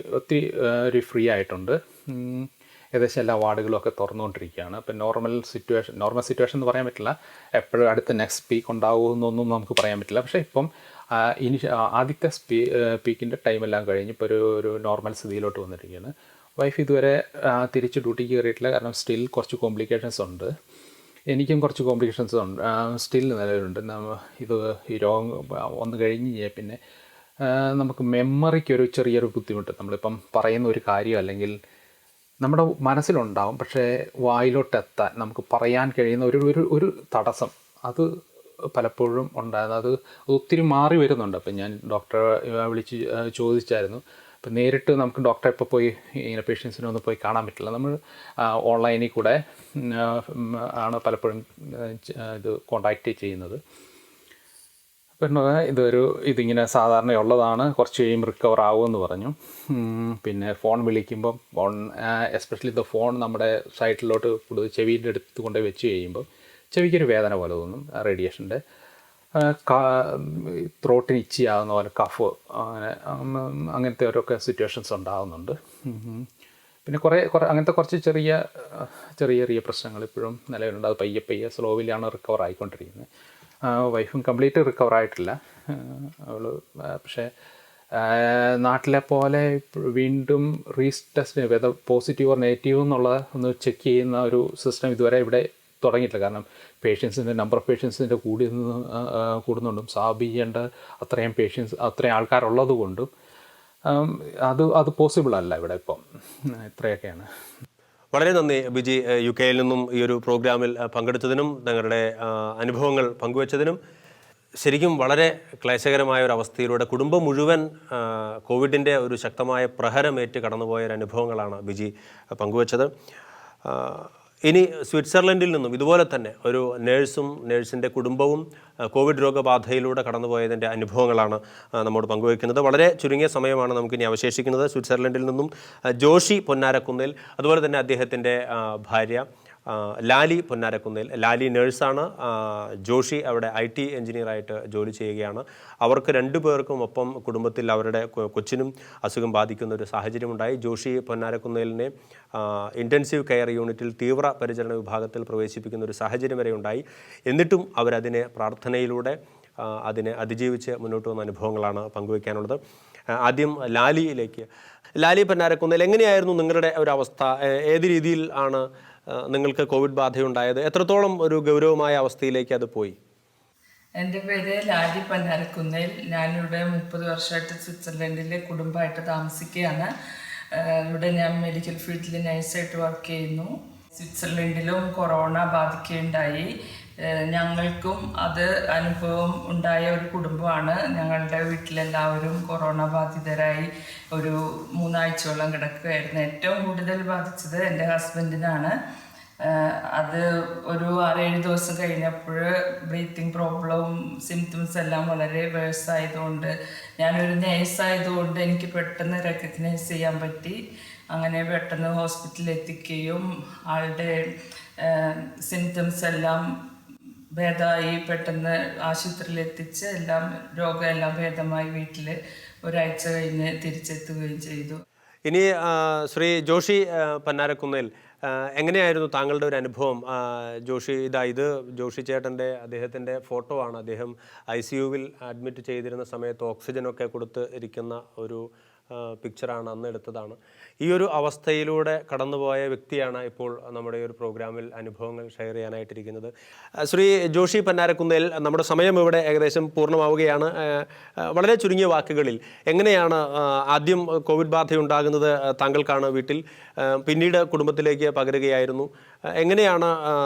ഒരു ഫ്രീ ആയിട്ടുണ്ട്. ഏകദേശം എല്ലാ വാർഡുകളൊക്കെ തുറന്നുകൊണ്ടിരിക്കുകയാണ്. ഇപ്പം നോർമൽ സിറ്റുവേഷൻ എന്ന് പറയാൻ പറ്റില്ല. എപ്പോഴും അടുത്ത നെക്സ്റ്റ് പീക്ക് ഉണ്ടാകുമെന്നൊന്നും നമുക്ക് പറയാൻ പറ്റില്ല. പക്ഷേ ഇപ്പം ആദ്യത്തെ പീക്കിൻ്റെ ടൈമെല്ലാം കഴിഞ്ഞ് ഇപ്പോൾ ഒരു നോർമൽ സ്ഥിതിയിലോട്ട് വന്നിരിക്കുകയാണ്. വൈഫ് ഇതുവരെ തിരിച്ച് ഡ്യൂട്ടിക്ക് കയറിയിട്ടില്ല. കാരണം സ്റ്റിൽ കുറച്ച് കോംപ്ലിക്കേഷൻസ് ഉണ്ട്. എനിക്കും കുറച്ച് കോംപ്ലിക്കേഷൻസ് ഉണ്ട്, സ്റ്റിൽ നിലവിലുണ്ട്. ഈ രോഗം വന്നു കഴിഞ്ഞ് പിന്നെ നമുക്ക് മെമ്മറിക്കൊരു ചെറിയൊരു ബുദ്ധിമുട്ട്. നമ്മളിപ്പം പറയുന്ന ഒരു കാര്യം അല്ലെങ്കിൽ നമ്മുടെ മനസ്സിലുണ്ടാവും, പക്ഷേ വായിലോട്ടെത്താൻ നമുക്ക് പറയാൻ കഴിയുന്ന ഒരു തടസ്സം അത് പലപ്പോഴും ഉണ്ടാകുന്നത്. അത് ഒത്തിരി മാറി വരുന്നുണ്ട്. അപ്പം ഞാൻ ഡോക്ടറെ വിളിച്ച് ചോദിച്ചായിരുന്നു. അപ്പം നേരിട്ട് നമുക്ക് ഡോക്ടറെ ഇപ്പോൾ പോയി ഇങ്ങനെ പേഷ്യൻസിനെ ഒന്നും പോയി കാണാൻ പറ്റില്ല. നമ്മൾ ഓൺലൈനിൽ കൂടെ ആണ് പലപ്പോഴും ഇത് കോണ്ടാക്റ്റ് ചെയ്യുന്നത്. പിന്നെ ഇതിങ്ങനെ സാധാരണയുള്ളതാണ്, കുറച്ച് കഴിയുമ്പോൾ റിക്കവർ ആകുമെന്ന് പറഞ്ഞു. പിന്നെ ഫോൺ വിളിക്കുമ്പം എസ്പെഷ്യലി ഫോൺ നമ്മുടെ സൈഡിലോട്ട് ചെവിയുടെ അടുത്ത് കൊണ്ടുപോയി വെച്ച് കഴിയുമ്പോൾ ചെവിക്കൊരു വേദന പോലെ തോന്നും. റേഡിയേഷൻ്റെ ത്രോട്ടിന് ഇച്ചി ആകുന്ന പോലെ കഫ് അങ്ങനത്തെ ഓരോക്കെ സിറ്റുവേഷൻസ് ഉണ്ടാകുന്നുണ്ട്. പിന്നെ കുറേ അങ്ങനത്തെ കുറച്ച് ചെറിയ പ്രശ്നങ്ങൾ ഇപ്പോഴും നിലവിലുണ്ട്. അത് പയ്യെ സ്ലോവിലാണ് റിക്കവർ ആയിക്കൊണ്ടിരിക്കുന്നത്. വൈഫും കംപ്ലീറ്റ് റിക്കവർ ആയിട്ടില്ല. പക്ഷേ നാട്ടിലെ പോലെ വീണ്ടും retest whether positive or negative എന്നുള്ള ഒന്ന് ചെക്ക് ചെയ്യുന്ന ഒരു സിസ്റ്റം ഇതുവരെ ഇവിടെ തുടങ്ങിയിട്ടില്ല. കാരണം നമ്പർ ഓഫ് പേഷ്യൻസിൻ്റെ കൂടുന്നുണ്ടും സാബ് ചെയ്യേണ്ട അത്രയും ആൾക്കാരുള്ളത് കൊണ്ടും അത് പോസിബിൾ അല്ല ഇവിടെ ഇപ്പം. ഇത്രയൊക്കെയാണ്. വളരെ നന്ദി ബിജി, UK-യിൽ നിന്നും ഈ ഒരു പ്രോഗ്രാമിൽ പങ്കെടുത്തതിനും നിങ്ങളുടെ അനുഭവങ്ങൾ പങ്കുവച്ചതിനും. ശരിക്കും വളരെ ക്ലേശകരമായ ഒരു അവസ്ഥയിലൂടെ കുടുംബം മുഴുവൻ കോവിഡിൻ്റെ ഒരു ശക്തമായ പ്രഹരമേറ്റ് കടന്നുപോയ അനുഭവങ്ങളാണ് ബിജി പങ്കുവച്ചത്. ഇനി സ്വിറ്റ്സർലൻഡിൽ നിന്നും ഇതുപോലെ തന്നെ ഒരു നേഴ്സിൻ്റെ കുടുംബവും കോവിഡ് രോഗബാധയിലൂടെ കടന്നുപോയതിൻ്റെ അനുഭവങ്ങളാണ് നമ്മോട് പങ്കുവയ്ക്കുന്നത്. വളരെ ചുരുങ്ങിയ സമയമാണ് നമുക്കിനി അവശേഷിക്കുന്നത്. സ്വിറ്റ്സർലൻഡിൽ നിന്നും ജോഷി പൊന്നാരക്കുന്നിൽ, അതുപോലെ തന്നെ അദ്ദേഹത്തിൻ്റെ ഭാര്യ ലാലി പൊന്നാരക്കുന്നിൽ. ലാലി നേഴ്സാണ്, ജോഷി അവിടെ IT എഞ്ചിനീയറായിട്ട് ജോലി ചെയ്യുകയാണ്. അവർക്ക് 2 പേർക്കും ഒപ്പം കുടുംബത്തിൽ അവരുടെ കൊച്ചിനും അസുഖം ബാധിക്കുന്ന ഒരു സാഹചര്യമുണ്ടായി. ജോഷി പൊന്നാരക്കുന്നിലിനെ ഇൻറ്റൻസീവ് കെയർ യൂണിറ്റിൽ തീവ്ര പരിചരണ വിഭാഗത്തിൽ പ്രവേശിപ്പിക്കുന്ന ഒരു സാഹചര്യം വരെ ഉണ്ടായി. എന്നിട്ടും അവരതിനെ പ്രാർത്ഥനയിലൂടെ അതിനെ അതിജീവിച്ച് മുന്നോട്ട് വന്ന അനുഭവങ്ങളാണ് പങ്കുവയ്ക്കാനുള്ളത്. ആദ്യം ലാലി പൊന്നാരക്കുന്നിൽ, എങ്ങനെയായിരുന്നു നിങ്ങളുടെ ഒരു അവസ്ഥ? ഏത് രീതിയിൽ ആണ് നിങ്ങൾക്ക് കോവിഡ് ബാധയുണ്ടായത്? എത്രത്തോളം ഒരു ഗൗരവമായ അവസ്ഥയിലേക്ക് അത് പോയി? എൻ്റെ പേര് ലാലി പൊന്നാരക്കുന്നിൽ. ഞാനിവിടെ 30 വർഷമായിട്ട് സ്വിറ്റ്സർലൻഡിൽ കുടുംബമായിട്ട് താമസിക്കുകയാണ്. ഇവിടെ ഞാൻ മെഡിക്കൽ ഫീൽഡിൽ നഴ്സായിട്ട് വർക്ക് ചെയ്യുന്നു. സ്വിറ്റ്സർലൻഡിലും കൊറോണ ബാധിക്കുകയുണ്ടായി. ഞങ്ങൾക്കും അത് അനുഭവം ഉണ്ടായ ഒരു കുടുംബമാണ്. ഞങ്ങളുടെ വീട്ടിലെല്ലാവരും കൊറോണ ബാധിതരായി ഒരു 3 ആഴ്ചയോളം കിടക്കുകയായിരുന്നു. ഏറ്റവും കൂടുതൽ ബാധിച്ചത് എൻ്റെ ഹസ്ബൻഡിനാണ്. അത് ഒരു 6-7 ദിവസം കഴിഞ്ഞപ്പോൾ ബ്രീത്തിങ് പ്രോബ്ലവും സിംറ്റംസ് എല്ലാം വളരെ വേഴ്സ് ആയതുകൊണ്ട്, ഞാനൊരു നേഴ്സായതുകൊണ്ട് എനിക്ക് പെട്ടെന്ന് റെക്കഗ്നൈസ് ചെയ്യാൻ പറ്റി. അങ്ങനെ പെട്ടെന്ന് ഹോസ്പിറ്റലിൽ എത്തിക്കുകയും ആളുടെ സിംറ്റംസ് എല്ലാം ഭേദമായി പെട്ടെന്ന് ആശുപത്രിയിൽ എത്തിച്ച് രോഗമെല്ലാം ഭേദമായി വീട്ടിൽ ഒരാഴ്ച കഴിഞ്ഞ് തിരിച്ചെത്തുകയും ചെയ്തു. ഇനി ശ്രീ ജോഷി പൊന്നാരക്കുന്നിൽ, എങ്ങനെയായിരുന്നു താങ്കളുടെ ഒരു അനുഭവം? ഇത് ജോഷി ചേട്ടൻ്റെ അദ്ദേഹത്തിൻ്റെ ഫോട്ടോ ആണ്. അദ്ദേഹം ICU-വിൽ അഡ്മിറ്റ് ചെയ്തിരുന്ന സമയത്ത് ഓക്സിജനൊക്കെ കൊടുത്ത് ഇരിക്കുന്ന ഒരു പിക്ചറാണ്, അന്ന് എടുത്തതാണ്. ഈ ഒരു അവസ്ഥയിലൂടെ കടന്നുപോയ വ്യക്തിയാണ് ഇപ്പോൾ നമ്മുടെ ഒരു പ്രോഗ്രാമിൽ അനുഭവങ്ങൾ ഷെയർ ചെയ്യാനായിട്ടിരിക്കുന്നത്. ശ്രീ ജോഷി പന്നാരക്കുന്നേൽ, നമ്മുടെ സമയം ഇവിടെ ഏകദേശം പൂർണ്ണമാവുകയാണ്. വളരെ ചുരുങ്ങിയ വാക്കുകളിൽ എങ്ങനെയാണ് ആദ്യം കോവിഡ് ബാധയുണ്ടാകുന്നത് താങ്കൾക്കാണ് വീട്ടിൽ, പിന്നീട് കുടുംബത്തിലേക്ക് പകരുകയായിരുന്നു. എങ്ങനെയാണ്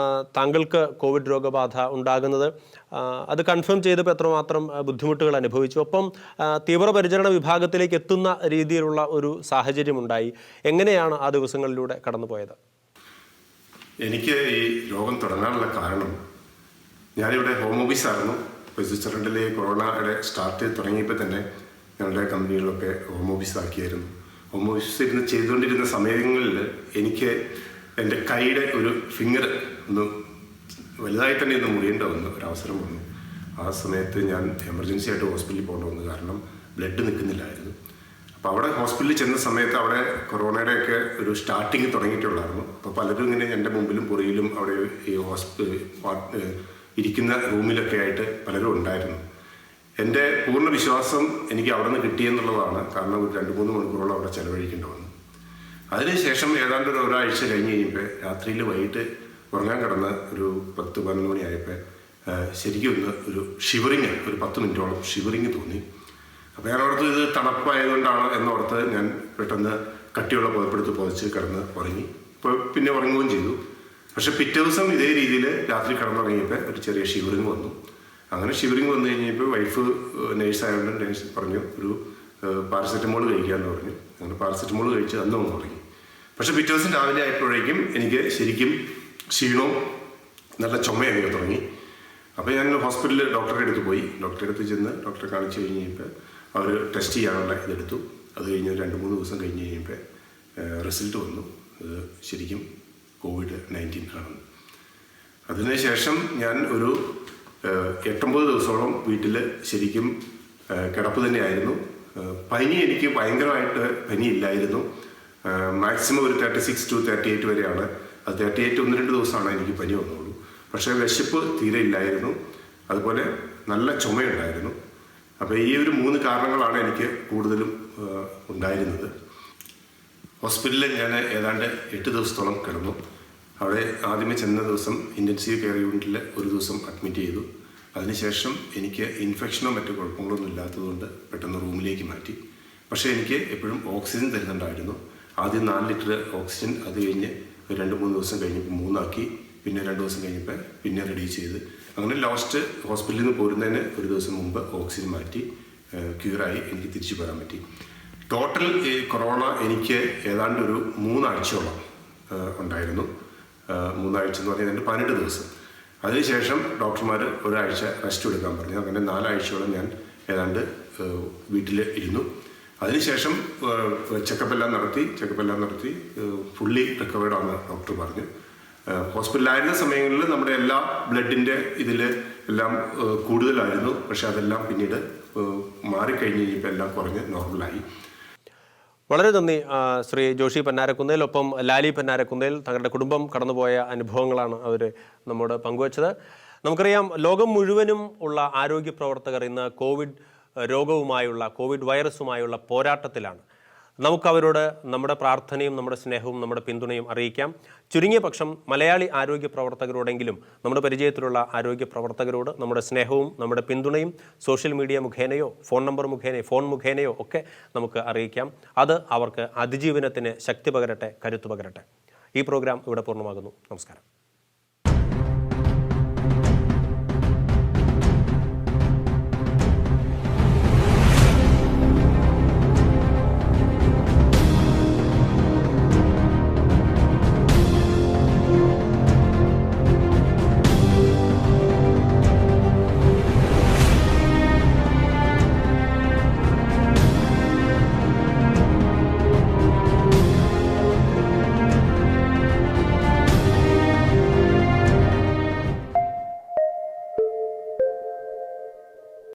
താങ്കൾക്ക് കോവിഡ് രോഗബാധ ഉണ്ടാകുന്നത്? അത് കൺഫേം ചെയ്തപ്പോൾ എത്രമാത്രം ബുദ്ധിമുട്ടുകൾ അനുഭവിച്ചു? ഒപ്പം തീവ്രപരിചരണ വിഭാഗത്തിലേക്ക് എത്തുന്ന രീതിയിലുള്ള ഒരു സാഹചര്യമുണ്ടായി. എങ്ങനെയാണ് ആ ദിവസങ്ങളിലൂടെ കടന്നുപോയത്? എനിക്ക് ഈ രോഗം തുടങ്ങാനുള്ള കാരണം, ഞാനിവിടെ ഹോം ഓഫീസായിരുന്നു. ഇപ്പോൾ സ്വിറ്റ്സർലൻഡിൽ കൊറോണയുടെ സ്റ്റാർട്ട് തുടങ്ങിയപ്പോൾ തന്നെ ഞങ്ങളുടെ കമ്പനികളിലൊക്കെ ഹോം ഓഫീസാക്കിയായിരുന്നു. ഹോം ഓഫീസ് ഇരുന്ന് ചെയ്തുകൊണ്ടിരുന്ന സമയങ്ങളിൽ എനിക്ക് എൻ്റെ കൈയുടെ ഒരു ഫിംഗർ ഒന്ന് വലുതായി തന്നെ ഒന്ന് മുറിയേണ്ട വന്നു, ഒരവസരം വന്നു. ആ സമയത്ത് ഞാൻ എമർജൻസി ആയിട്ട് ഹോസ്പിറ്റലിൽ പോകേണ്ടി വന്നു, കാരണം ബ്ലഡ് നിൽക്കുന്നില്ലായിരുന്നു. അപ്പോൾ അവിടെ ഹോസ്പിറ്റലിൽ ചെന്ന സമയത്ത് അവിടെ കൊറോണയുടെയൊക്കെ ഒരു സ്റ്റാർട്ടിങ് തുടങ്ങിയിട്ടുള്ളായിരുന്നു. അപ്പോൾ പലരും ഇങ്ങനെ എൻ്റെ മുമ്പിലും പുറയിലും അവിടെ ഈ ഇരിക്കുന്ന റൂമിലൊക്കെ ആയിട്ട് പലരും ഉണ്ടായിരുന്നു. എൻ്റെ പൂർണ്ണ വിശ്വാസം എനിക്ക് അവിടെ നിന്ന് കിട്ടിയെന്നുള്ളതാണ്. കാരണം ഒരു 2-3 മണിക്കൂറോളം അവിടെ ചിലവഴിക്കേണ്ടി വന്നു. അതിനുശേഷം ഏതാണ്ട് ഒരാഴ്ച കഴിഞ്ഞ് കഴിയുമ്പോൾ രാത്രിയിൽ വൈകിട്ട് ഉറങ്ങാൻ കിടന്ന് ഒരു 10-11 മണിയായപ്പോൾ ശരിക്കും ഒന്ന് ഒരു ഷിവറിങ്, ഒരു 10 മിനിറ്റോളം ഷിവറിങ് തോന്നി. അപ്പോൾ ഞാൻ ഓർത്ത് ഇത് തണുപ്പായതുകൊണ്ടാണ് എന്നോർത്ത് ഞാൻ പെട്ടെന്ന് കട്ടിയുള്ള പുതപ്പെടുത്ത് പുതച്ച് കിടന്ന് ഉറങ്ങി. ഇപ്പോൾ പിന്നെ ഉറങ്ങുകയും ചെയ്തു. പക്ഷെ പിറ്റേ ദിവസം ഇതേ രീതിയിൽ രാത്രി കിടന്നുറങ്ങിയപ്പോൾ ഒരു ചെറിയ ഷിവറിങ് വന്നു. അങ്ങനെ ഷിവറിങ് വന്നു കഴിഞ്ഞപ്പോൾ വൈഫ് നേഴ്സായതുകൊണ്ട് നേഴ്സ് പറഞ്ഞു ഒരു പാരസെറ്റമോൾ കഴിക്കാമെന്ന് പറഞ്ഞു. അങ്ങനെ പാരസെറ്റമോൾ കഴിച്ച് അന്ന് ഒന്ന് ഉറങ്ങി. പക്ഷെ പിറ്റേ ദിവസം രാവിലെ ആയപ്പോഴേക്കും എനിക്ക് ശരിക്കും ക്ഷീണവും നല്ല ചുമയൊക്കെ തുടങ്ങി. അപ്പോൾ ഞാൻ ഹോസ്പിറ്റലിൽ ഡോക്ടറുടെ അടുത്ത് പോയി. ഡോക്ടറുടെ അടുത്ത് ചെന്ന് ഡോക്ടറെ കാണിച്ച് കഴിഞ്ഞ് കഴിഞ്ഞപ്പോൾ അവർ ടെസ്റ്റ് ചെയ്യാനുള്ള ഇതെടുത്തു. അത് കഴിഞ്ഞ് 2-3 ദിവസം കഴിഞ്ഞ് കഴിയുമ്പോൾ റിസൾട്ട് വന്നു. അത് ശരിക്കും COVID-19 ആണെന്ന്. അതിനുശേഷം ഞാൻ ഒരു 8-9 ദിവസത്തോളം വീട്ടിൽ ശരിക്കും കിടപ്പ് തന്നെയായിരുന്നു. പനി എനിക്ക് ഭയങ്കരമായിട്ട് പനിയില്ലായിരുന്നു. മാക്സിമം ഒരു 36 to 38 വരെയാണ്. അത് 38 1-2 ദിവസമാണ് എനിക്ക് പനി വന്നുള്ളൂ. പക്ഷേ വിശപ്പ് തീരെ ഇല്ലായിരുന്നു. അതുപോലെ നല്ല ചുമയുണ്ടായിരുന്നു. അപ്പോൾ ഈ ഒരു 3 കാരണങ്ങളാണ് എനിക്ക് കൂടുതലും ഉണ്ടായിരുന്നത്. ഹോസ്പിറ്റലിൽ ഞാൻ ഏതാണ്ട് 8 ദിവസത്തോളം കിടന്നു. അവിടെ ആദ്യമേ ചെന്ന ദിവസം ഇൻറ്റൻസീവ് കെയർ യൂണിറ്റിൽ ഒരു ദിവസം അഡ്മിറ്റ് ചെയ്തു. അതിനുശേഷം എനിക്ക് ഇൻഫെക്ഷനോ മറ്റു കുഴപ്പങ്ങളൊന്നും ഇല്ലാത്തതുകൊണ്ട് പെട്ടെന്ന് റൂമിലേക്ക് മാറ്റി. പക്ഷേ എനിക്ക് എപ്പോഴും ഓക്സിജൻ തരുന്നുണ്ടായിരുന്നു. ആദ്യം 4 ലിറ്റർ ഓക്സിജൻ, അത് കഴിഞ്ഞ് 2-3 ദിവസം കഴിഞ്ഞപ്പോൾ 3 ആക്കി, പിന്നെ 2 ദിവസം കഴിഞ്ഞപ്പോൾ പിന്നെ റെഡ്യൂസ് ചെയ്ത്, അങ്ങനെ ലാസ്റ്റ് ഹോസ്പിറ്റലിൽ നിന്ന് പോരുന്നതിന് ഒരു ദിവസം മുമ്പ് ഓക്സിജൻ മാറ്റി ക്യൂറായി എനിക്ക് തിരിച്ചു പോരാൻ പറ്റി. ടോട്ടൽ ഈ കൊറോണ എനിക്ക് ഏതാണ്ട് ഒരു 3 ആഴ്ചയോളം ഉണ്ടായിരുന്നു. 3 ആഴ്ച എന്ന് പറഞ്ഞാൽ 18 ദിവസം. അതിനുശേഷം ഡോക്ടർമാർ ഒരാഴ്ച റെസ്റ്റ് എടുക്കാൻ പറഞ്ഞു. അങ്ങനെ 4 ആഴ്ചയോളം ഞാൻ ഏതാണ്ട് വീട്ടിൽ ഇരുന്നു. അതിനുശേഷം ചെക്കപ്പെല്ലാം നടത്തി ഫുള്ളി റിക്കവേർഡ് ആണെന്ന് ഡോക്ടർ പറഞ്ഞു. ഹോസ്പിറ്റലായിരുന്ന സമയങ്ങളിൽ നമ്മുടെ എല്ലാ ബ്ലഡിൻ്റെ ഇതിൽ എല്ലാം കൂടുതലായിരുന്നു. പക്ഷെ അതെല്ലാം പിന്നീട് മാറിക്കഴിഞ്ഞ് കഴിഞ്ഞപ്പോൾ എല്ലാം കുറഞ്ഞ് നോർമലായി. വളരെ നന്ദി ശ്രീ ജോഷി പന്നാരക്കുന്നേൽ. ഒപ്പം ലാലി പന്നാരക്കുന്നേൽ. തങ്ങളുടെ കുടുംബം കടന്നുപോയ അനുഭവങ്ങളാണ് അവർ നമ്മോട് പങ്കുവച്ചത്. നമുക്കറിയാം, ലോകം മുഴുവനും ഉള്ള ആരോഗ്യ പ്രവർത്തകർ ഇന്ന് കോവിഡ് രോഗവുമായുള്ള, കോവിഡ് വൈറസുമായുള്ള പോരാട്ടത്തിലാണ്. നമുക്കവരോട് നമ്മുടെ പ്രാർത്ഥനയും നമ്മുടെ സ്നേഹവും നമ്മുടെ പിന്തുണയും അറിയിക്കാം. ചുരുങ്ങിയ പക്ഷം മലയാളി ആരോഗ്യ പ്രവർത്തകരോടെങ്കിലും, നമ്മുടെ പരിചയത്തിലുള്ള ആരോഗ്യ പ്രവർത്തകരോട് നമ്മുടെ സ്നേഹവും നമ്മുടെ പിന്തുണയും സോഷ്യൽ മീഡിയ മുഖേനയോ ഫോൺ നമ്പർ മുഖേനയോ ഫോൺ മുഖേനയോ ഒക്കെ നമുക്ക് അറിയിക്കാം. അത് അവർക്ക് അതിജീവനത്തിന് ശക്തി പകരട്ടെ, കരുത്തു പകരട്ടെ. ഈ പ്രോഗ്രാം ഇവിടെ പൂർണ്ണമാകുന്നു. നമസ്കാരം.